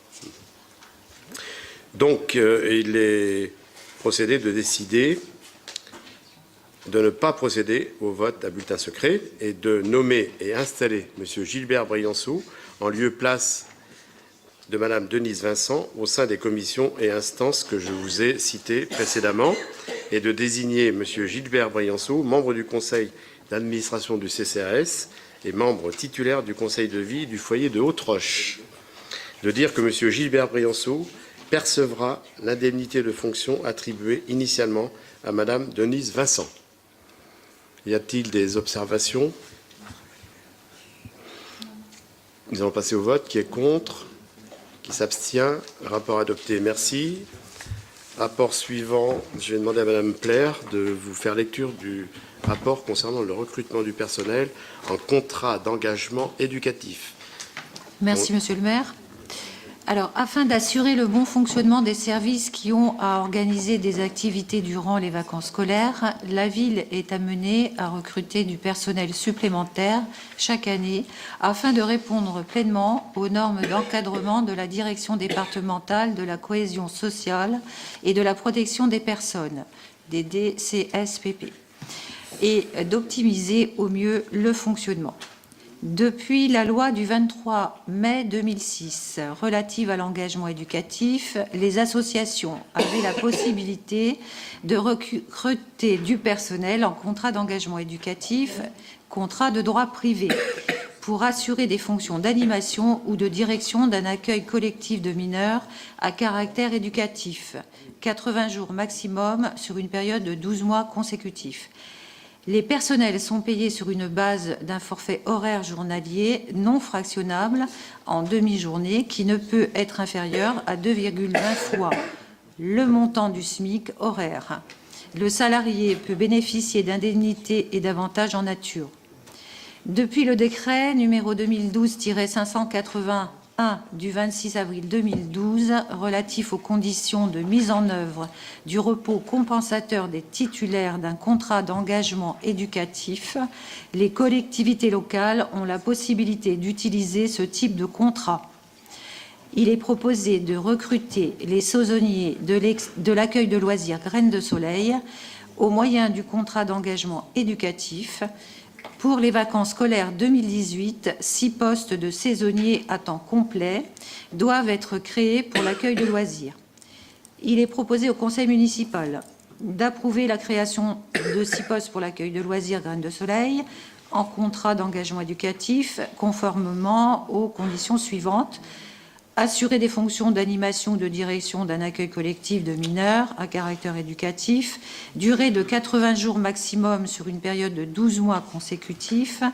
Donc, il est procédé de décider de ne pas procéder au vote à bulletin secret et de nommer et installer M. Gilbert Briançot en lieu et place de Mme Denise Vincent au sein des commissions et instances que je vous ai citées précédemment et de désigner M. Gilbert Briançot membre du conseil d'administration du CCAS et membre titulaire du conseil de vie du foyer de Haute-Roche. De dire que M. Gilbert Briançot percevra l'indemnité de fonction attribuée initialement à Mme Denise Vincent. Y a-t-il des observations? Nous allons passer au vote. Qui est contre? Qui s'abstient? Rapport adopté. Merci. Rapport suivant. Je vais demander à Mme Plaire de vous faire lecture du rapport concernant le recrutement du personnel en contrat d'engagement éducatif. Merci, Monsieur le maire. Alors, afin d'assurer le bon fonctionnement des services qui ont à organiser des activités durant les vacances scolaires, la ville est amenée à recruter du personnel supplémentaire chaque année afin de répondre pleinement aux normes d'encadrement de la direction départementale de la cohésion sociale et de la protection des personnes, des DCSPP, et d'optimiser au mieux le fonctionnement. Depuis la loi du 23 mai 2006 relative à l'engagement éducatif, les associations avaient la possibilité de recruter du personnel en contrat d'engagement éducatif, contrat de droit privé, pour assurer des fonctions d'animation ou de direction d'un accueil collectif de mineurs à caractère éducatif, 80 jours maximum sur une période de 12 mois consécutifs. Les personnels sont payés sur une base d'un forfait horaire journalier non fractionnable en demi-journée qui ne peut être inférieur à 2,20 fois le montant du SMIC horaire. Le salarié peut bénéficier d'indemnités et d'avantages en nature. Depuis le décret numéro 2012-581 du 26 avril 2012 relatif aux conditions de mise en œuvre du repos compensateur des titulaires d'un contrat d'engagement éducatif, les collectivités locales ont la possibilité d'utiliser ce type de contrat. Il est proposé de recruter les saisonniers de l'accueil de loisirs Graines de Soleil au moyen du contrat d'engagement éducatif. Pour les vacances scolaires 2018, 6 postes de saisonniers à temps complet doivent être créés pour l'accueil de loisirs. Il est proposé au conseil municipal d'approuver la création de 6 postes pour l'accueil de loisirs Graines de Soleil en contrat d'engagement éducatif, conformément aux conditions suivantes. Assurer des fonctions d'animation ou de direction d'un accueil collectif de mineurs à caractère éducatif, durée de 80 jours maximum sur une période de 12 mois consécutifs,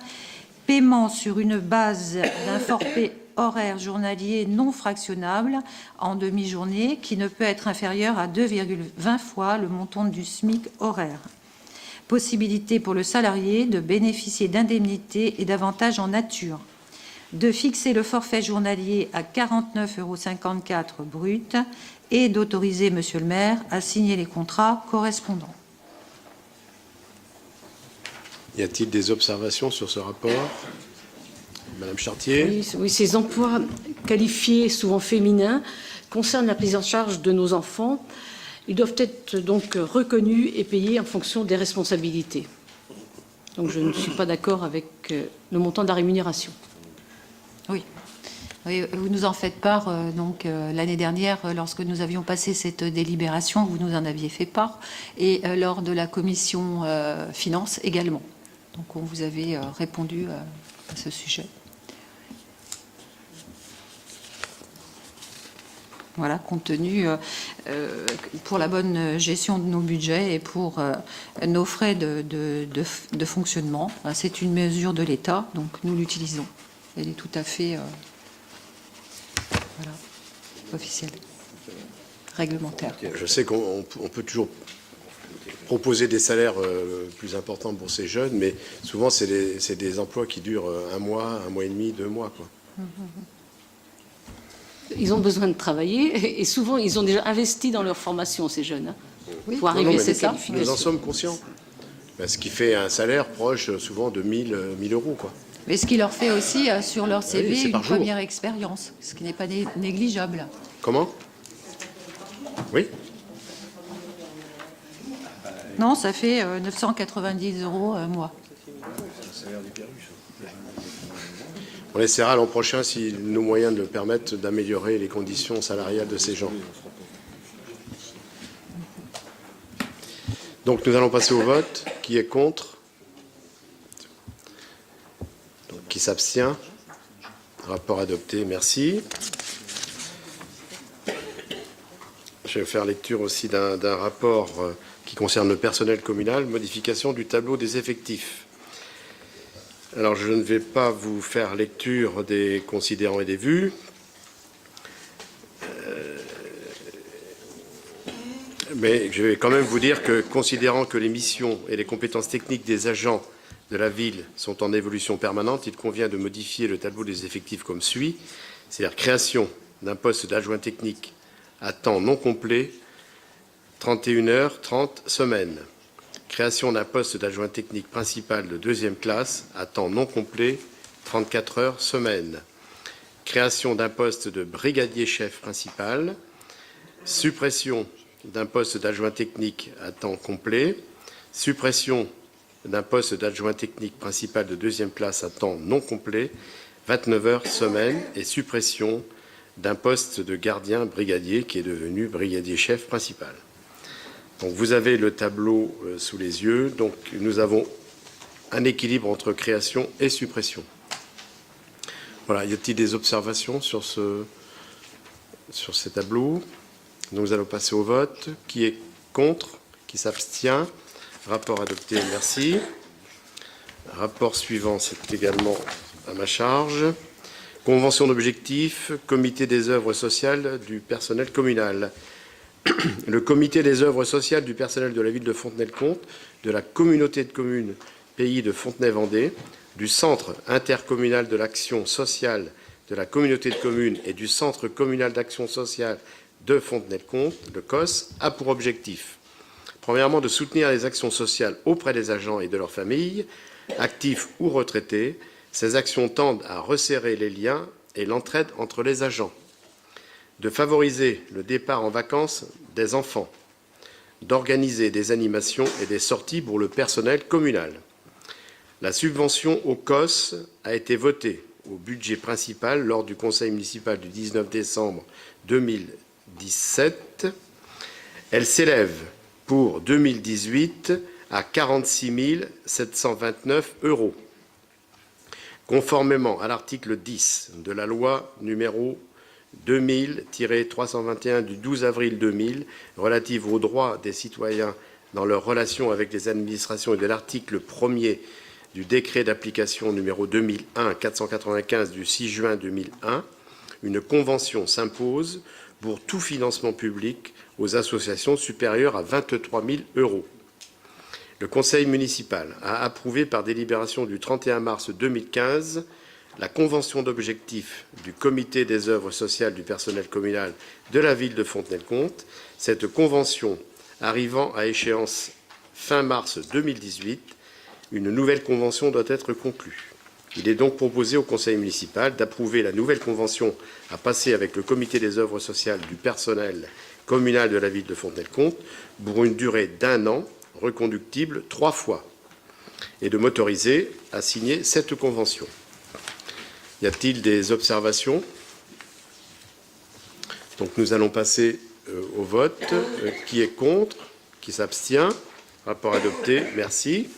paiement sur une base d'un forfait horaire journalier non fractionnable en demi-journée qui ne peut être inférieur à 2,20 fois le montant du SMIC horaire. Possibilité pour le salarié de bénéficier d'indemnités et d'avantages en nature. De fixer le forfait journalier à 49,54 € brut et d'autoriser Monsieur le maire à signer les contrats correspondants. Y a-t-il des observations sur ce rapport? Madame Chartier. Oui, ces emplois qualifiés, souvent féminins, concernent la prise en charge de nos enfants. Ils doivent être donc reconnus et payés en fonction des responsabilités. Donc je ne suis pas d'accord avec le montant de la rémunération. Oui. Oui, vous nous en faites part, l'année dernière, lorsque nous avions passé cette délibération, vous nous en aviez fait part, et lors de la commission finances également. Donc on vous avait répondu à ce sujet. Voilà, compte tenu pour la bonne gestion de nos budgets et pour nos frais de fonctionnement. C'est une mesure de l'État, donc nous l'utilisons. Elle est tout à fait officielle, réglementaire. Je sais qu'on peut toujours proposer des salaires plus importants pour ces jeunes, mais souvent, c'est des emplois qui durent un mois et demi, 2 mois, quoi. Ils ont besoin de travailler et souvent, ils ont déjà investi dans leur formation, ces jeunes, hein, Oui. pour arriver à cette Nous en qualification. sommes conscients. Ben, ce qui fait un salaire proche souvent de 1000 euros, quoi. Mais ce qui leur fait aussi sur leur CV c'est une par jour. première expérience, ce qui n'est pas négligeable. Comment? Oui. Non, ça fait 990 € un mois. On essaiera l'an prochain, si nos moyens le permettent, d'améliorer les conditions salariales de ces gens. Donc nous allons passer au vote. Qui est contre? Donc, qui s'abstient? Rapport adopté, merci. Je vais faire lecture aussi d'un rapport qui concerne le personnel communal, modification du tableau des effectifs. Alors, je ne vais pas vous faire lecture des considérants et des vues. Mais je vais quand même vous dire que, considérant que les missions et les compétences techniques des agents de la ville sont en évolution permanente, il convient de modifier le tableau des effectifs comme suit, c'est-à-dire création d'un poste d'adjoint technique à temps non complet, 31h30 semaine. Création d'un poste d'adjoint technique principal de 2e classe à temps non complet, 34 heures semaine. Création d'un poste de brigadier chef principal. Suppression d'un poste d'adjoint technique à temps complet. Suppression d'un poste d'adjoint technique principal de 2e classe à temps non complet, 29 heures semaine. Et suppression d'un poste de gardien brigadier qui est devenu brigadier chef principal. Donc vous avez le tableau sous les yeux. Donc nous avons un équilibre entre création et suppression. Voilà, y a-t-il des observations sur ces tableaux? Nous allons passer au vote. Qui est contre? Qui s'abstient? Rapport adopté, merci. Rapport suivant, c'est également à ma charge. Convention d'objectifs, comité des œuvres sociales du personnel communal. Le comité des œuvres sociales du personnel de la ville de Fontenay-le-Comte, de la communauté de communes Pays de Fontenay-Vendée, du centre intercommunal de l'action sociale de la communauté de communes et du centre communal d'action sociale de Fontenay-le-Comte, le COS, a pour objectif, premièrement, de soutenir les actions sociales auprès des agents et de leurs familles, actifs ou retraités. Ces actions tendent à resserrer les liens et l'entraide entre les agents, de favoriser le départ en vacances des enfants, d'organiser des animations et des sorties pour le personnel communal. La subvention au COS a été votée au budget principal lors du conseil municipal du 19 décembre 2017. Elle s'élève pour 2018 à 46 729 €. Conformément à l'article 10 de la loi numéro 2000-321 du 12 avril 2000 relative aux droits des citoyens dans leurs relations avec les administrations et de l'article 1er du décret d'application numéro 2001-495 du 6 juin 2001, une convention s'impose pour tout financement public aux associations supérieures à 23 000 €. Le Conseil municipal a approuvé par délibération du 31 mars 2015 la convention d'objectifs du comité des œuvres sociales du personnel communal de la ville de Fontenay-le-Comte. Cette convention arrivant à échéance fin mars 2018, une nouvelle convention doit être conclue. Il est donc proposé au Conseil municipal d'approuver la nouvelle convention à passer avec le comité des œuvres sociales du personnel communal de la ville de Fontenay-le-Comte pour une durée d'1 an, reconductible 3 fois, et de m'autoriser à signer cette convention. Y a-t-il des observations? Donc nous allons passer au vote. Qui est contre? Qui s'abstient? Rapport adopté. Merci.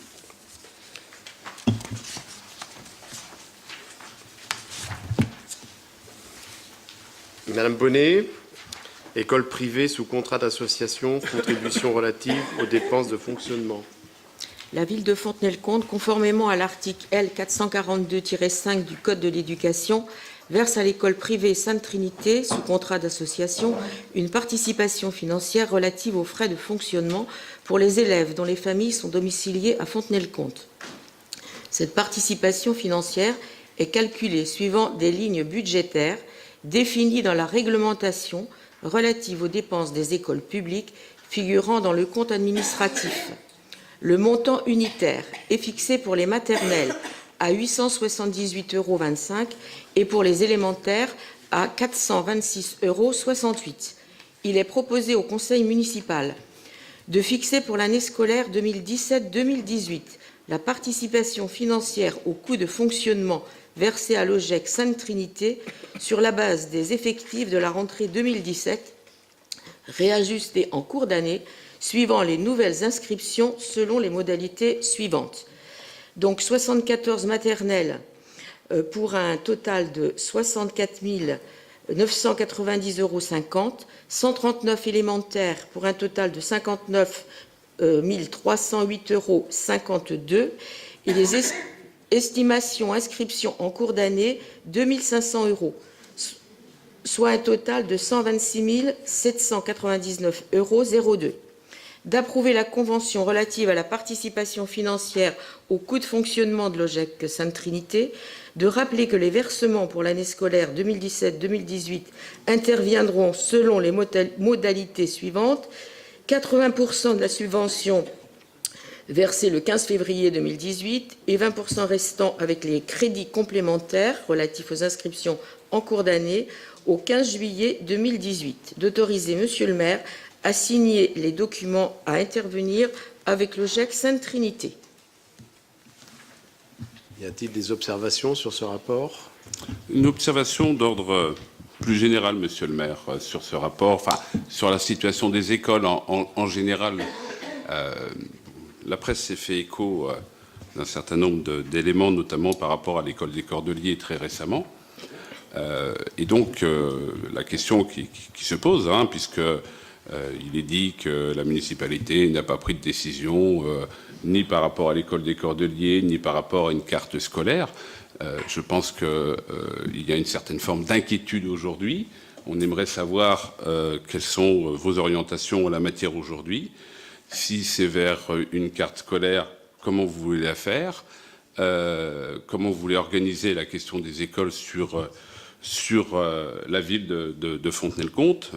Madame Bonnet, école privée sous contrat d'association, contribution relative aux dépenses de fonctionnement. La ville de Fontenay-le-Comte, conformément à l'article L. 442-5 du Code de l'éducation, verse à l'école privée Sainte-Trinité, sous contrat d'association, une participation financière relative aux frais de fonctionnement pour les élèves dont les familles sont domiciliées à Fontenay-le-Comte. Cette participation financière est calculée suivant des lignes budgétaires définies dans la réglementation relative aux dépenses des écoles publiques figurant dans le compte administratif. Le montant unitaire est fixé pour les maternelles à 878,25 € et pour les élémentaires à 426,68 €. Il est proposé au conseil municipal de fixer pour l'année scolaire 2017-2018 la participation financière au coût de fonctionnement versée à l'OGEC Sainte-Trinité sur la base des effectifs de la rentrée 2017, réajustés en cours d'année, suivant les nouvelles inscriptions selon les modalités suivantes. Donc 74 maternelles pour un total de 64 990,50 €, 139 élémentaires pour un total de 59 308,52 € et les estimations inscriptions en cours d'année 2500 €, soit un total de 126 799,02 €. D'approuver la convention relative à la participation financière au coût de fonctionnement de l'OGEC Sainte-Trinité, de rappeler que les versements pour l'année scolaire 2017-2018 interviendront selon les modalités suivantes: 80% de la subvention versée le 15 février 2018 et 20% restants avec les crédits complémentaires relatifs aux inscriptions en cours d'année au 15 juillet 2018. D'autoriser Monsieur le maire à signer les documents à intervenir avec l'OGEC Sainte-Trinité. Y a-t-il des observations sur ce rapport? Une observation d'ordre plus général, Monsieur le maire, sur ce rapport, enfin, sur la situation des écoles en général. La presse s'est fait écho d'un certain nombre d'éléments, notamment par rapport à l'école des Cordeliers très récemment. Et donc, la question qui se pose, puisque il est dit que la municipalité n'a pas pris de décision ni par rapport à l'école des Cordeliers, ni par rapport à une carte scolaire. Je pense qu'il y a une certaine forme d'inquiétude aujourd'hui. On aimerait savoir quelles sont vos orientations en la matière aujourd'hui. Si c'est vers une carte scolaire, comment vous voulez la faire? Comment vous voulez organiser la question des écoles sur la ville de Fontenay-le-Comte,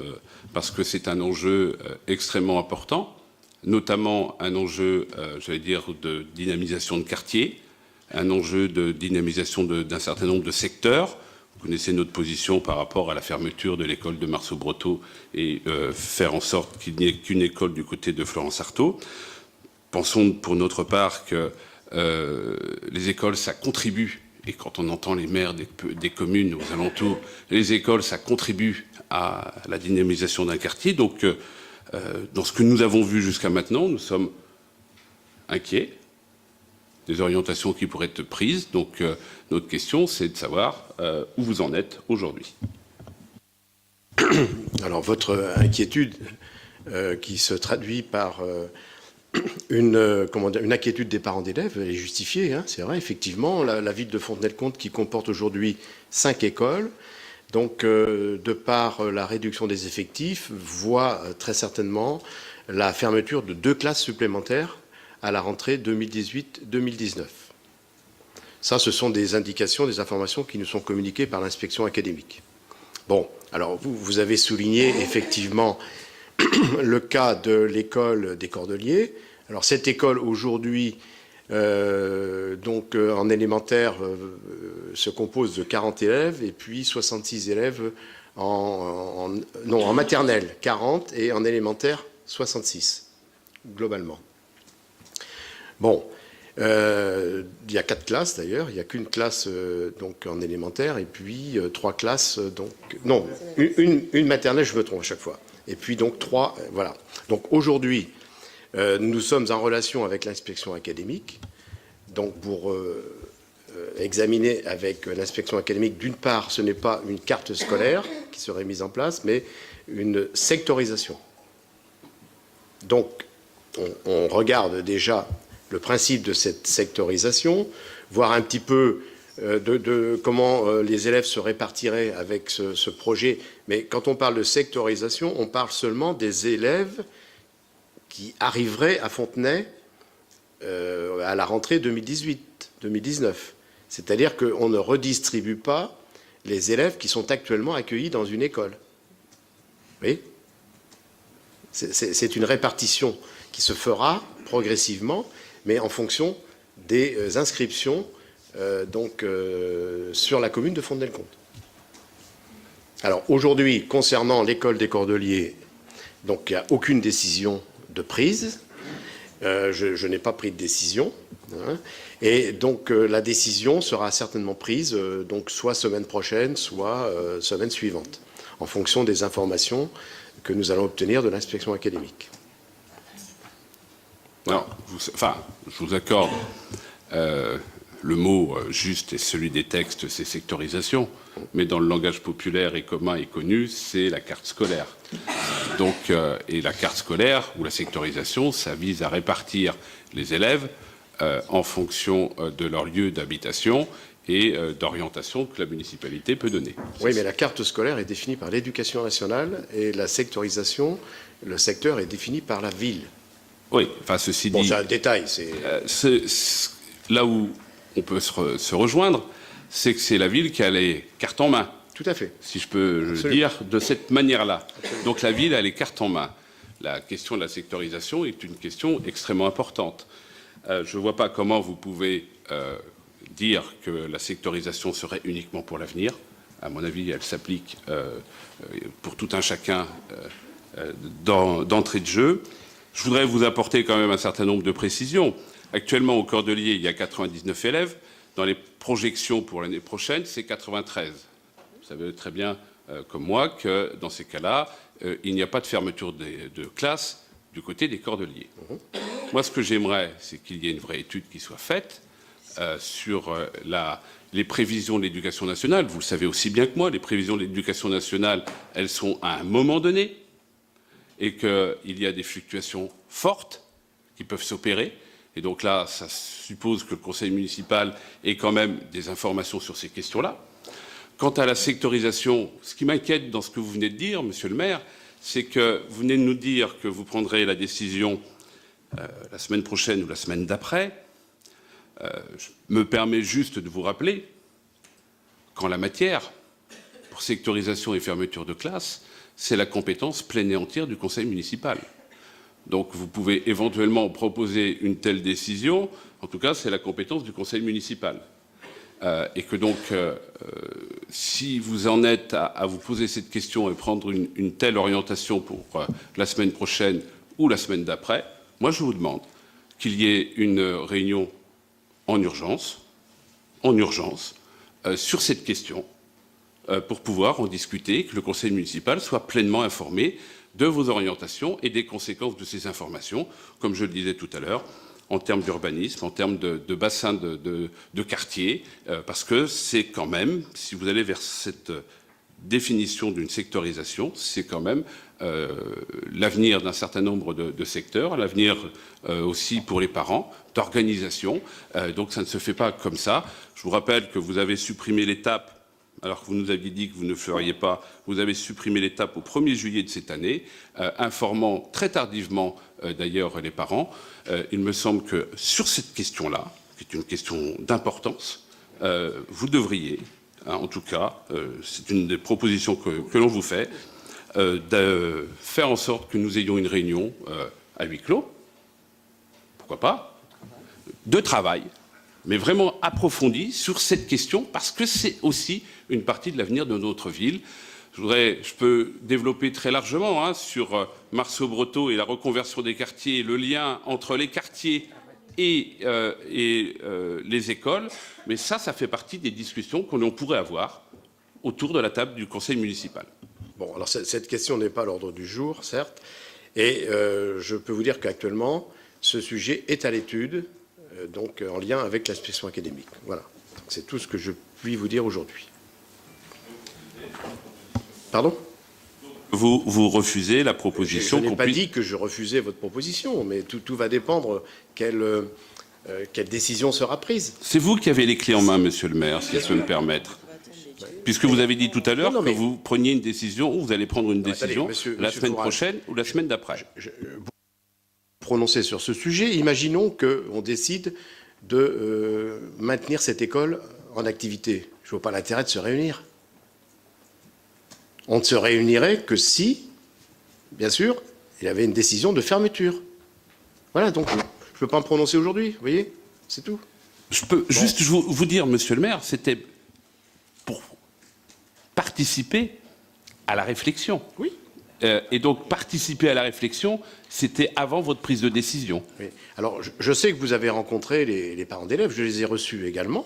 parce que c'est un enjeu extrêmement important, notamment un enjeu, j'allais dire, de dynamisation de quartier, un enjeu de dynamisation d'un certain nombre de secteurs. Vous connaissez notre position par rapport à la fermeture de l'école de Marceau-Breteau et faire en sorte qu'il n'y ait qu'une école du côté de Florence-Artaud. Pensons pour notre part que les écoles, ça contribue. Et quand on entend les maires des communes aux alentours, les écoles, ça contribue à la dynamisation d'un quartier. Donc, dans ce que nous avons vu jusqu'à maintenant, nous sommes inquiets des orientations qui pourraient être prises. Donc, notre question, c'est de savoir où vous en êtes aujourd'hui. Alors, votre inquiétude qui se traduit par une inquiétude des parents d'élèves est justifiée, c'est vrai, effectivement. La ville de Fontenay-le-Comte, qui comporte aujourd'hui 5 écoles, donc de par la réduction des effectifs, voit très certainement la fermeture de 2 classes supplémentaires à la rentrée 2018-2019. Ça, ce sont des indications, des informations qui nous sont communiquées par l'inspection académique. Bon, alors vous avez souligné effectivement le cas de l'école des Cordeliers. Alors cette école aujourd'hui, en élémentaire, se compose de 40 élèves et puis 66 élèves en maternelle, 40, et en élémentaire, 66, globalement. Bon, Il y a 4 classes d'ailleurs, il n'y a qu'une classe donc en élémentaire et puis 3 classes, donc non, une maternelle, je me trompe à chaque fois. Et puis donc 3, voilà. Donc aujourd'hui, nous sommes en relation avec l'inspection académique, donc pour examiner avec l'inspection académique, d'une part, ce n'est pas une carte scolaire qui serait mise en place, mais une sectorisation. Donc on regarde déjà le principe de cette sectorisation, voir un petit peu de comment les élèves se répartiraient avec ce projet. Mais quand on parle de sectorisation, on parle seulement des élèves qui arriveraient à Fontenay à la rentrée 2018-2019. C'est-à-dire qu'on ne redistribue pas les élèves qui sont actuellement accueillis dans une école. Oui, c'est une répartition qui se fera progressivement, mais en fonction des inscriptions sur la commune de Fontenay-le-Comte. Alors aujourd'hui, concernant l'école des Cordeliers, donc il n'y a aucune décision de prise. Je n'ai pas pris de décision. Hein, et donc la décision sera certainement prise donc soit semaine prochaine, soit semaine suivante, en fonction des informations que nous allons obtenir de l'inspection académique. Alors, je vous accorde, le mot juste est celui des textes, c'est sectorisation, mais dans le langage populaire et commun et connu, c'est la carte scolaire. Donc, et la carte scolaire, ou la sectorisation, ça vise à répartir les élèves en fonction de leur lieu d'habitation et d'orientation que la municipalité peut donner. Oui, mais la carte scolaire est définie par l'Éducation nationale et la sectorisation, le secteur est défini par la ville. Oui, enfin, ceci dit... Bon, c'est un détail, c'est... là où on peut se rejoindre, c'est que c'est la ville qui a les cartes en main. Tout à fait. Si je peux le dire de cette manière-là. Donc la ville a les cartes en main. La question de la sectorisation est une question extrêmement importante. Je ne vois pas comment vous pouvez dire que la sectorisation serait uniquement pour l'avenir. À mon avis, elle s'applique pour tout un chacun d'entrée de jeu. Je voudrais vous apporter quand même un certain nombre de précisions. Actuellement, au Cordelier, il y a 99 élèves. Dans les projections pour l'année prochaine, c'est 93. Vous savez très bien, comme moi, que dans ces cas-là, il n'y a pas de fermeture de classe du côté des Cordeliers. Moi, ce que j'aimerais, c'est qu'il y ait une vraie étude qui soit faite sur les prévisions de l'éducation nationale. Vous le savez aussi bien que moi, les prévisions de l'éducation nationale, elles sont à un moment donné, et qu'il y a des fluctuations fortes qui peuvent s'opérer. Et donc là, ça suppose que le conseil municipal ait quand même des informations sur ces questions-là. Quant à la sectorisation, ce qui m'inquiète dans ce que vous venez de dire, monsieur le maire, c'est que vous venez de nous dire que vous prendrez la décision la semaine prochaine ou la semaine d'après. Je me permets juste de vous rappeler qu'en la matière, pour sectorisation et fermeture de classe, c'est la compétence pleine et entière du conseil municipal. Donc vous pouvez éventuellement proposer une telle décision, en tout cas c'est la compétence du conseil municipal. Et que donc, si vous en êtes à vous poser cette question et prendre une telle orientation pour la semaine prochaine ou la semaine d'après, moi je vous demande qu'il y ait une réunion en urgence, sur cette question, pour pouvoir en discuter, que le conseil municipal soit pleinement informé de vos orientations et des conséquences de ces informations, comme je le disais tout à l'heure, en termes d'urbanisme, en termes de bassin de quartier, parce que c'est quand même, si vous allez vers cette définition d'une sectorisation, c'est quand même l'avenir d'un certain nombre de secteurs, l'avenir aussi pour les parents, d'organisation. Donc ça ne se fait pas comme ça. Je vous rappelle que vous avez supprimé l'étape, alors que vous nous aviez dit que vous ne feriez pas, vous avez supprimé l'étape au 1er juillet de cette année, informant très tardivement d'ailleurs les parents. Il me semble que sur cette question-là, qui est une question d'importance, vous devriez, en tout cas, c'est une des propositions que l'on vous fait, de faire en sorte que nous ayons une réunion à huis clos, pourquoi pas, de travail, mais vraiment approfondie sur cette question, parce que c'est aussi une partie de l'avenir de notre ville. Je peux développer très largement sur Marceau-Breteau et la reconversion des quartiers, le lien entre les quartiers et les écoles. Mais ça fait partie des discussions que l'on pourrait avoir autour de la table du conseil municipal. Bon, alors cette question n'est pas à l'ordre du jour, certes, et je peux vous dire qu'actuellement, ce sujet est à l'étude, donc en lien avec l'inspection académique. Voilà, c'est tout ce que je puis vous dire aujourd'hui. Pardon ? Vous refusez la proposition Je n'ai qu'on pas puisse... dit que je refusais votre proposition, mais tout va dépendre quelle décision sera prise. C'est vous qui avez les clés en main, monsieur le maire, si je peux me permettre. Puisque vous avez dit tout à l'heure que vous preniez une décision, ou vous allez prendre une décision la semaine prochaine ou la semaine d'après. Prononcer sur ce sujet, imaginons qu'on décide de maintenir cette école en activité. Je ne vois pas l'intérêt de se réunir. On ne se réunirait que si, bien sûr, il y avait une décision de fermeture. Voilà, donc je ne peux pas me prononcer aujourd'hui, vous voyez, c'est tout. Je peux juste vous dire, monsieur le maire, c'était pour participer à la réflexion. Oui. Et donc, participer à la réflexion, c'était avant votre prise de décision. Oui. Alors, je sais que vous avez rencontré les parents d'élèves, je les ai reçus également.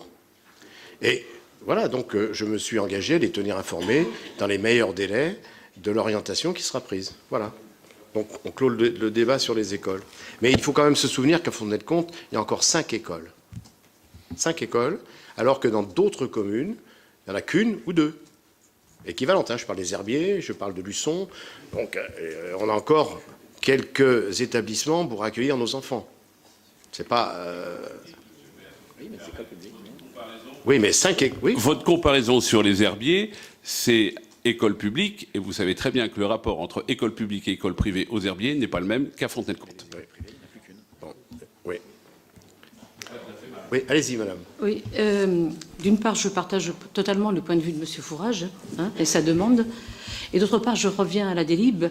Et voilà, donc je me suis engagé à les tenir informés dans les meilleurs délais de l'orientation qui sera prise. Voilà. Donc, on clôt le débat sur les écoles. Mais il faut quand même se souvenir qu'à Fontenay-le-Comte, il y a encore 5 écoles. 5 écoles, alors que dans d'autres communes, il n'y en a qu'une ou 2. Équivalente, hein. Je parle des Herbiers, je parle de Luçon. Donc, on a encore quelques établissements pour accueillir nos enfants. C'est pas... Oui, mais 5... Oui. Votre comparaison sur les Herbiers, c'est école publique, et vous savez très bien que le rapport entre école publique et école privée aux Herbiers n'est pas le même qu'à Fontenay-le-Comte. Oui. Bon, oui. Oui, allez-y, madame. Oui, d'une part, je partage totalement le point de vue de M. Fourage et sa demande. Et d'autre part, je reviens à la délib.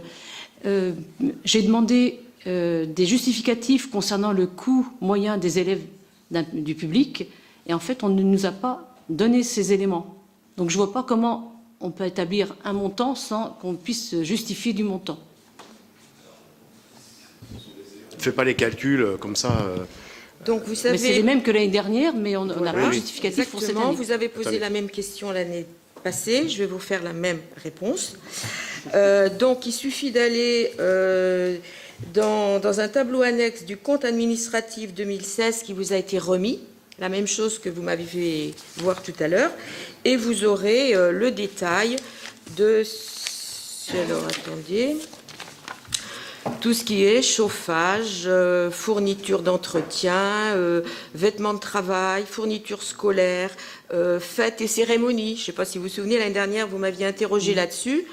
J'ai demandé des justificatifs concernant le coût moyen des élèves du public. Et en fait, on ne nous a pas donné ces éléments. Donc, je ne vois pas comment on peut établir un montant sans qu'on puisse justifier du montant. Ne fais pas les calculs comme ça... Donc, vous savez... Mais c'est les mêmes que l'année dernière, mais on n'a pas de justificatif pour cette année. Vous avez posé la même question l'année passée. Je vais vous faire la même réponse. Donc, il suffit d'aller dans un tableau annexe du compte administratif 2016 qui vous a été remis, la même chose que vous m'avez fait voir tout à l'heure, et vous aurez le détail de... Alors, attendez... Tout ce qui est chauffage, fourniture d'entretien, vêtements de travail, fourniture scolaire, fêtes et cérémonies. Je ne sais pas si vous vous souvenez, l'année dernière, vous m'aviez interrogé là-dessus.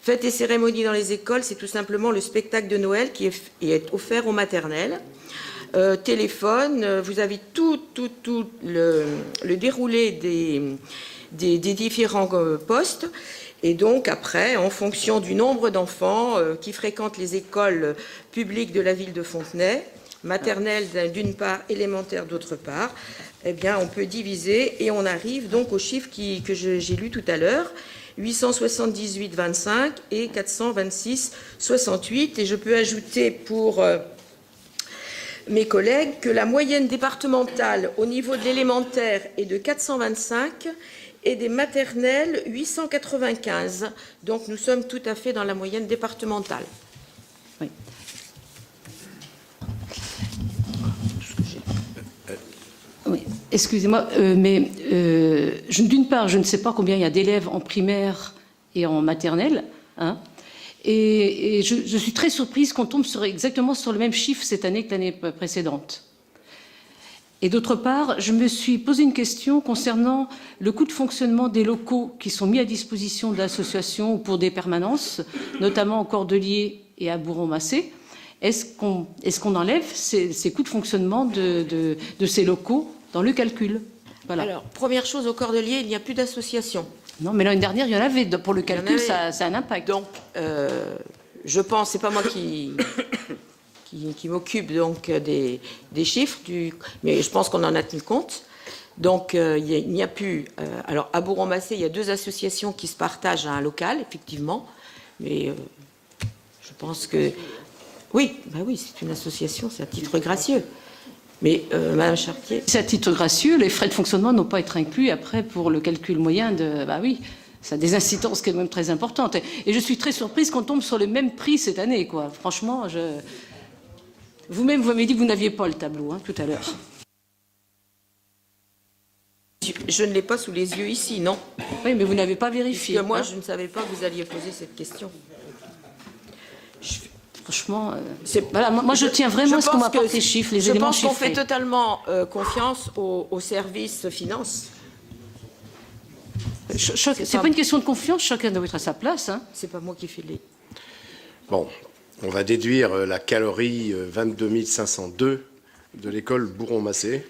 Fêtes et cérémonies dans les écoles, c'est tout simplement le spectacle de Noël qui est offert aux maternelles. Téléphone, vous avez tout le déroulé des différents postes. Et donc, après, en fonction du nombre d'enfants qui fréquentent les écoles publiques de la ville de Fontenay, maternelle d'une part, élémentaire d'autre part, eh bien, on peut diviser et on arrive donc au chiffre que j'ai lu tout à l'heure, 878,25 et 426,68. Et je peux ajouter pour mes collègues que la moyenne départementale au niveau de l'élémentaire est de 425 et des maternelles 895. Donc nous sommes tout à fait dans la moyenne départementale. Oui. Oui. Excusez-moi, mais d'une part, je ne sais pas combien il y a d'élèves en primaire et en maternelle, hein, et je suis très surprise qu'on tombe exactement sur le même chiffre cette année que l'année précédente. Et d'autre part, je me suis posé une question concernant le coût de fonctionnement des locaux qui sont mis à disposition de l'association pour des permanences, notamment en Cordeliers et à Bourron-Massé. Est-ce qu'on enlève ces coûts de fonctionnement de ces locaux dans le calcul? Voilà. Alors, première chose, au Cordeliers, il n'y a plus d'association. Non, mais l'année dernière, il y en avait. Pour le calcul, ça a un impact. Donc, je pense, c'est pas moi qui m'occupe donc des chiffres, mais je pense qu'on en a tenu compte. Donc, il n'y a plus... alors, à Bourron-Massé, il y a 2 associations qui se partagent un local, effectivement, mais je pense que... Oui, bah oui, c'est une association, c'est à titre gracieux. Mais, Madame Chartier, C'est à titre gracieux, les frais de fonctionnement n'ont pas à être inclus après pour le calcul moyen de... Bah oui, ça a des incidences quand même très importantes. Et je suis très surprise qu'on tombe sur le même prix cette année, quoi. Franchement, vous-même, vous m'avez dit que vous n'aviez pas le tableau, hein, tout à l'heure. je ne l'ai pas sous les yeux ici, non? Oui, mais vous n'avez pas vérifié. Parce que moi, hein. je ne savais pas que vous alliez poser cette question. Franchement, voilà, moi je tiens vraiment à ce qu'on m'apporte les chiffres, les éléments chiffrés. Je pense qu'on fait totalement confiance au service finance. C'est pas une question de confiance, chacun doit être à sa place. Hein. C'est pas moi qui fais les... Bon, on va déduire la calorie 22 502 de l'école Bourron-Massé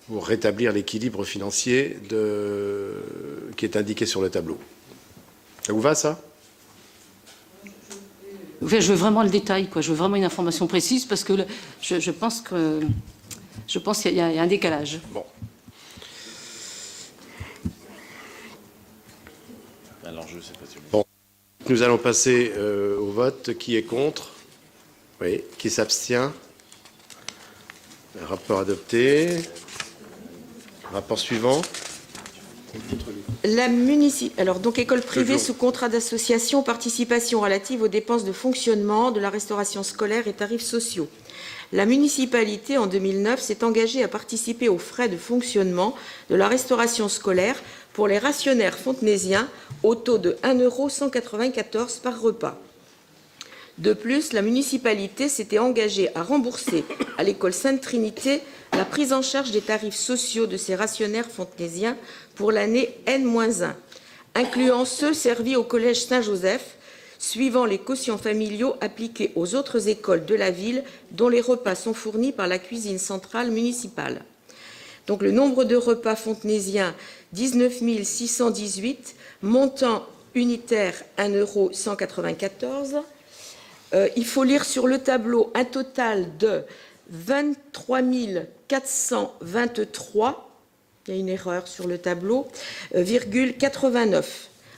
pour rétablir l'équilibre financier qui est indiqué sur le tableau. Ça vous va, ça? Je veux vraiment le détail, quoi. Je veux vraiment une information précise parce que je pense qu'il y a un décalage. Bon. Alors, je sais pas si... Bon. Nous allons passer au vote. Qui est contre? Oui. Qui s'abstient? Rapport adopté. Rapport suivant. Alors, donc, école privée sous contrat d'association, participation relative aux dépenses de fonctionnement, de la restauration scolaire et tarifs sociaux. La municipalité, en 2009, s'est engagée à participer aux frais de fonctionnement de la restauration scolaire pour les rationnaires fontenaisiens au taux de 1,194 € par repas. De plus, la municipalité s'était engagée à rembourser à l'école Sainte-Trinité la prise en charge des tarifs sociaux de ces rationnaires fontenaisiens pour l'année N-1, incluant ceux servis au collège Saint-Joseph, suivant les quotients familiaux appliqués aux autres écoles de la ville dont les repas sont fournis par la cuisine centrale municipale. Donc le nombre de repas fontenaisiens, 19 618, montant unitaire 1,194 €. Il faut lire sur le tableau un total de 23 423, il y a une erreur sur le tableau, ,89.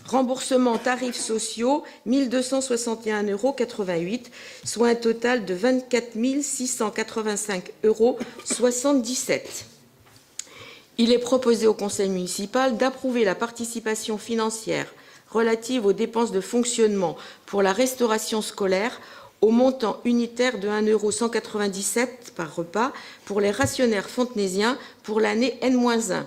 Remboursement tarifs sociaux, 1 261,88 €, soit un total de 24 685,77 €. Il est proposé au Conseil municipal d'approuver la participation financière relative aux dépenses de fonctionnement pour la restauration scolaire au montant unitaire de 1,197 € par repas pour les rationnaires fontenaisiens pour l'année N-1.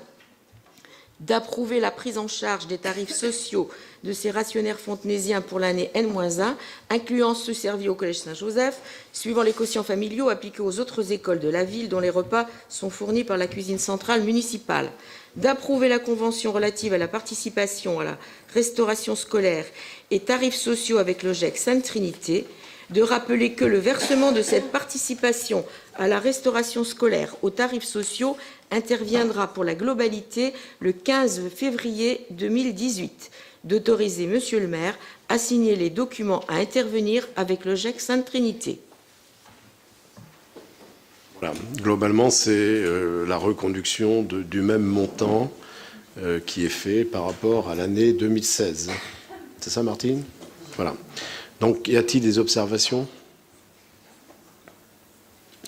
D'approuver la prise en charge des tarifs sociaux de ces rationnaires fontenaisiens pour l'année N-1, incluant ceux servis au Collège Saint-Joseph, suivant les quotients familiaux appliqués aux autres écoles de la ville dont les repas sont fournis par la cuisine centrale municipale. D'approuver la convention relative à la participation à la restauration scolaire et tarifs sociaux avec le GEC Sainte-Trinité, de rappeler que le versement de cette participation à la restauration scolaire aux tarifs sociaux interviendra pour la globalité le 15 février 2018, d'autoriser Monsieur le maire à signer les documents à intervenir avec le GEC Sainte-Trinité. Voilà. Globalement, c'est la reconduction du même montant qui est fait par rapport à l'année 2016. C'est ça, Martine? Voilà. Donc, y a-t-il des observations?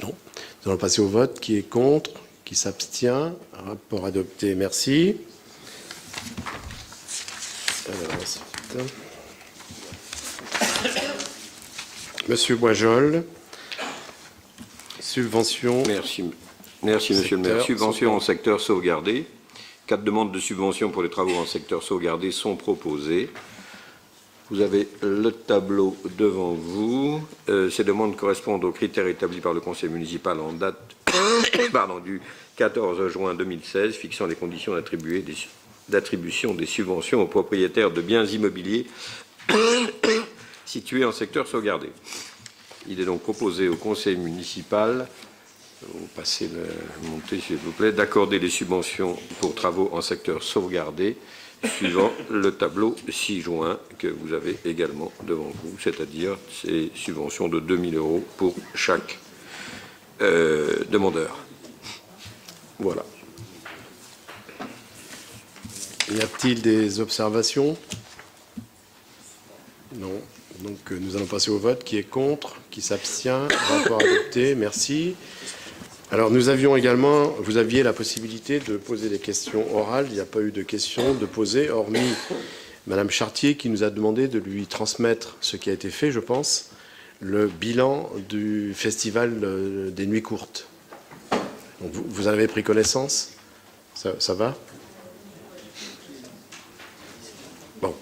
Non. Nous allons passer au vote. Qui est contre? Qui s'abstient? Rapport adopté. Merci. Ensuite, Monsieur Boisjol. Subvention. Merci, Monsieur le maire. Subvention en secteur sauvegardé. 4 demandes de subvention pour les travaux en secteur sauvegardé sont proposées. Vous avez le tableau devant vous. Ces demandes correspondent aux critères établis par le conseil municipal en date du 14 juin 2016, fixant les conditions d'attribution des subventions aux propriétaires de biens immobiliers situés en secteur sauvegardé. Il est donc proposé au conseil municipal, vous passez le monter s'il vous plaît, d'accorder les subventions pour travaux en secteur sauvegardé, suivant le tableau 6 juin que vous avez également devant vous, c'est-à-dire ces subventions de 2 000 € pour chaque demandeur. Voilà. Y a-t-il des observations? Non. Donc nous allons passer au vote. Qui est contre? Qui s'abstient? Rapport adopté. Merci. Alors, vous aviez la possibilité de poser des questions orales. Il n'y a pas eu de questions de poser, hormis Madame Chartier qui nous a demandé de lui transmettre ce qui a été fait, je pense, le bilan du festival des Nuits Courtes. Donc, vous en avez pris connaissance? Ça va? Bon.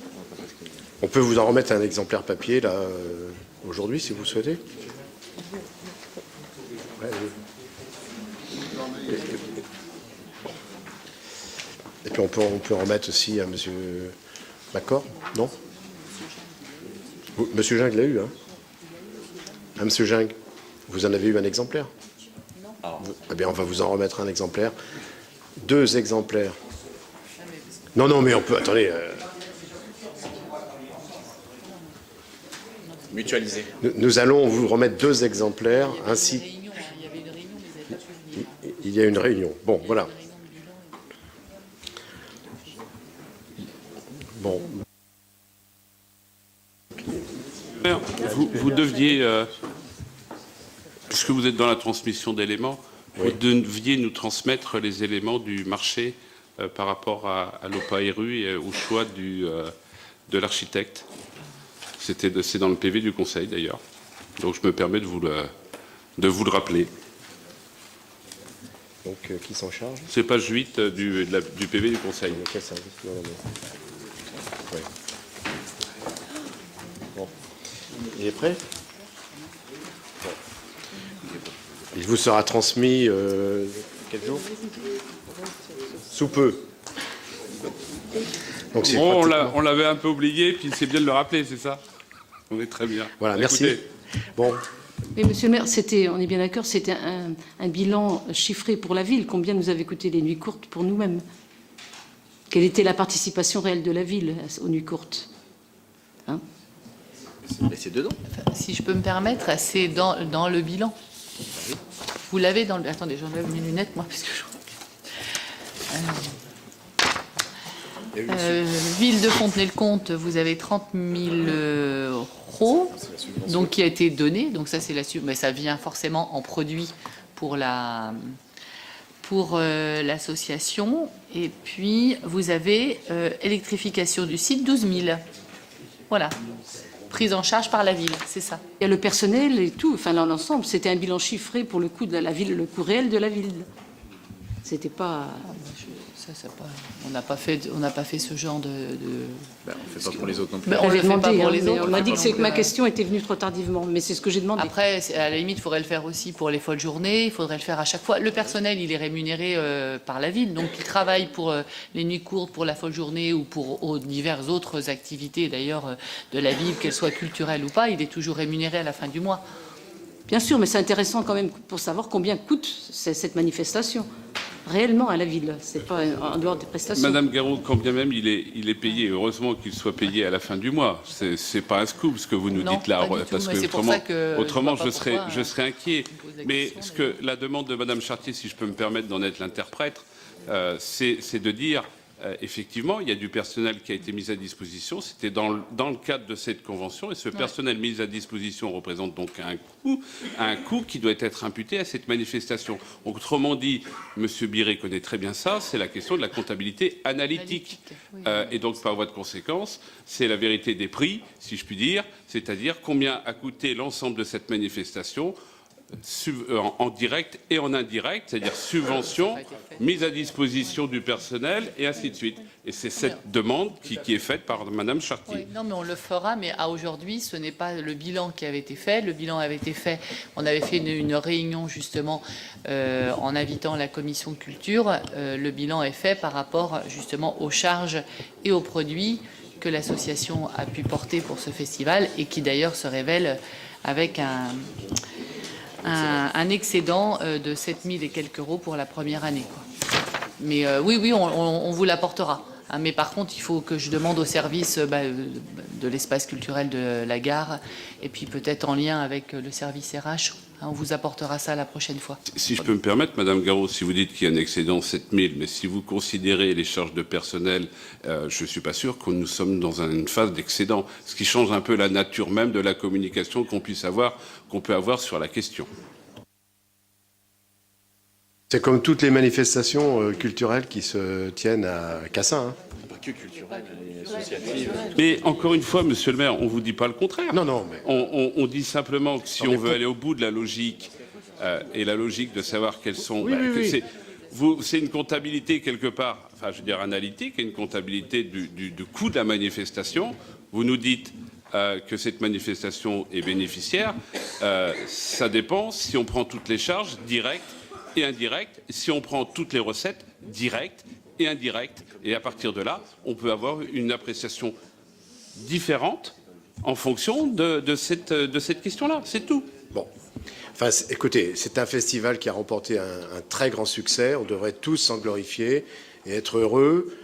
On peut vous en remettre un exemplaire papier, là, aujourd'hui, si vous souhaitez. Ouais, oui. Et puis on peut en remettre aussi à Monsieur Macor, non? Monsieur Gingles l'a eu, hein? Ah, Monsieur Gingles, vous en avez eu un exemplaire? Non. Eh bien, on va vous en remettre un exemplaire. 2 exemplaires. Non, mais on peut... Attendez. Mutualiser. Nous allons vous remettre 2 exemplaires, ainsi... Il y a une réunion. Bon, voilà. Bon. Vous deviez, puisque vous êtes dans la transmission d'éléments, vous deviez nous transmettre les éléments du marché par rapport à l'OPA-RU et au choix de l'architecte. C'est dans le PV du Conseil, d'ailleurs. Donc, je me permets de vous le rappeler. Donc, qui s'en charge? C'est page 8 du PV du Conseil. Quel service? Non. Oui. Bon. Il est prêt? Bon. Il vous sera transmis quel jour? Sous peu. Donc, bon, on l'avait un peu oublié, puis c'est bien de le rappeler, c'est ça? On est très bien. Voilà, merci. Écoutez. Bon. Mais Monsieur le maire, on est bien d'accord, c'était un bilan chiffré pour la ville. Combien nous avaient coûté les Nuits Courtes pour nous-mêmes? Quelle était la participation réelle de la ville aux Nuits Courtes? Hein? C'est dedans. Si je peux me permettre, c'est dans le bilan. Vous l'avez dans le... Attendez, j'enlève mes lunettes, moi, parce que ville de Fontenay-le-Comte, vous avez 30 000 euros, donc qui a été donné. Donc ça, c'est mais ça vient forcément en produit pour l'association. Et puis vous avez électrification du site, 12 000. Voilà. Prise en charge par la ville, c'est ça. Il y a le personnel et tout, enfin l'ensemble, c'était un bilan chiffré pour le coût de la ville, le coût réel de la ville. C'était pas... On n'a pas fait ce genre de... On ne fait pas pour les autres non plus. On le fait pas pour les les autres. On m'a dit que ma question était venue trop tardivement, mais c'est ce que j'ai demandé. Après, à la limite, il faudrait le faire aussi pour les folles journées, il faudrait le faire à chaque fois. Le personnel, il est rémunéré par la ville, donc il travaille pour les nuits courtes, pour la folle journée ou pour diverses autres activités, d'ailleurs, de la ville, qu'elles soient culturelles ou pas, il est toujours rémunéré à la fin du mois. Bien sûr, mais c'est intéressant quand même pour savoir combien coûte cette manifestation réellement à la ville. C'est pas en dehors des prestations. Madame Garot, quand bien même il est payé, heureusement qu'il soit payé à la fin du mois. C'est pas un scoop ce que vous nous dites là, parce que autrement je serais inquiet. Mais la demande de Madame Chartier, si je peux me permettre d'en être l'interprète, c'est de dire effectivement, il y a du personnel qui a été mis à disposition. C'était dans le cadre de cette convention, et ce personnel mis à disposition représente donc un coût qui doit être imputé à cette manifestation. Donc, autrement dit, Monsieur Biret connaît très bien ça, c'est la question de la comptabilité analytique. Oui. Et donc, par voie de conséquence, c'est la vérité des prix, si je puis dire, c'est-à-dire combien a coûté l'ensemble de cette manifestation en direct et en indirect, c'est-à-dire subvention, mise à disposition du personnel et ainsi de suite. Et c'est cette demande qui est faite par Madame Chartier. Oui, non, mais on le fera, mais à aujourd'hui, ce n'est pas le bilan qui avait été fait. Le bilan avait été fait, on avait fait une réunion justement en invitant la commission culture. Le bilan est fait par rapport justement aux charges et aux produits que l'association a pu porter pour ce festival et qui d'ailleurs se révèle avec un excédent de 7 000 et quelques euros pour la première année, quoi. Mais oui, on vous l'apportera. Hein, mais par contre, il faut que je demande au service de l'espace culturel de la gare, et puis peut-être en lien avec le service RH. Hein, on vous apportera ça la prochaine fois. Si je peux me permettre, Madame Garot, si vous dites qu'il y a un excédent de 7 000, mais si vous considérez les charges de personnel, je ne suis pas sûr que nous sommes dans une phase d'excédent, ce qui change un peu la nature même de la communication qu'on peut avoir sur la question. C'est comme toutes les manifestations culturelles qui se tiennent à Cassin. Pas que culturelle, mais associative. Mais encore une fois, monsieur le maire, on ne vous dit pas le contraire. Non, non, mais... On dit simplement que si on veut aller au bout de la logique, et la logique de savoir quelles sont... C'est une comptabilité quelque part, enfin je veux dire analytique, et une comptabilité du coût de la manifestation. Vous nous dites que cette manifestation est bénéficiaire. Ça dépend si on prend toutes les charges directes et indirectes, si on prend toutes les recettes directes et indirectes. Et à partir de là, on peut avoir une appréciation différente en fonction de cette question-là. C'est tout. Bon. Enfin, écoutez, c'est un festival qui a remporté un très grand succès. On devrait tous s'en glorifier et être heureux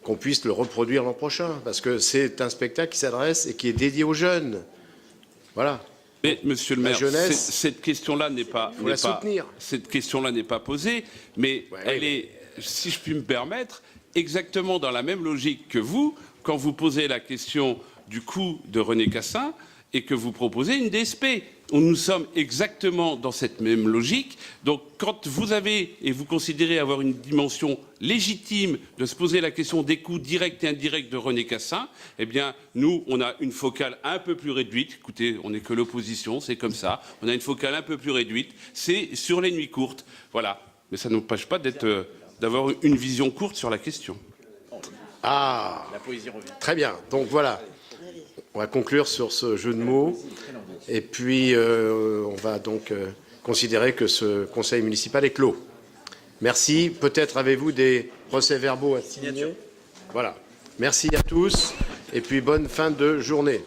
qu'on puisse le reproduire l'an prochain. Parce que c'est un spectacle qui s'adresse et qui est dédié aux jeunes. Voilà. Mais, monsieur le maire, jeunesse, cette question-là n'est pas, cette question-là n'est pas posée, mais elle est, si je puis me permettre, exactement dans la même logique que vous, quand vous posez la question du coût de René Cassin et que vous proposez une DSP. Nous sommes exactement dans cette même logique. Donc, quand vous avez et vous considérez avoir une dimension légitime de se poser la question des coûts directs et indirects de René Cassin, eh bien, nous, on a une focale un peu plus réduite. Écoutez, on n'est que l'opposition, c'est comme ça. On a une focale un peu plus réduite. C'est sur les nuits courtes. Voilà. Mais ça n'empêche pas d'avoir une vision courte sur la question. Ah, La poésie revient. Très bien. Donc, voilà. On va conclure sur ce jeu de mots. Et puis, on va donc considérer que ce conseil municipal est clos. Merci. Peut-être avez-vous des procès-verbaux à signer. Voilà. Merci à tous. Et puis, bonne fin de journée.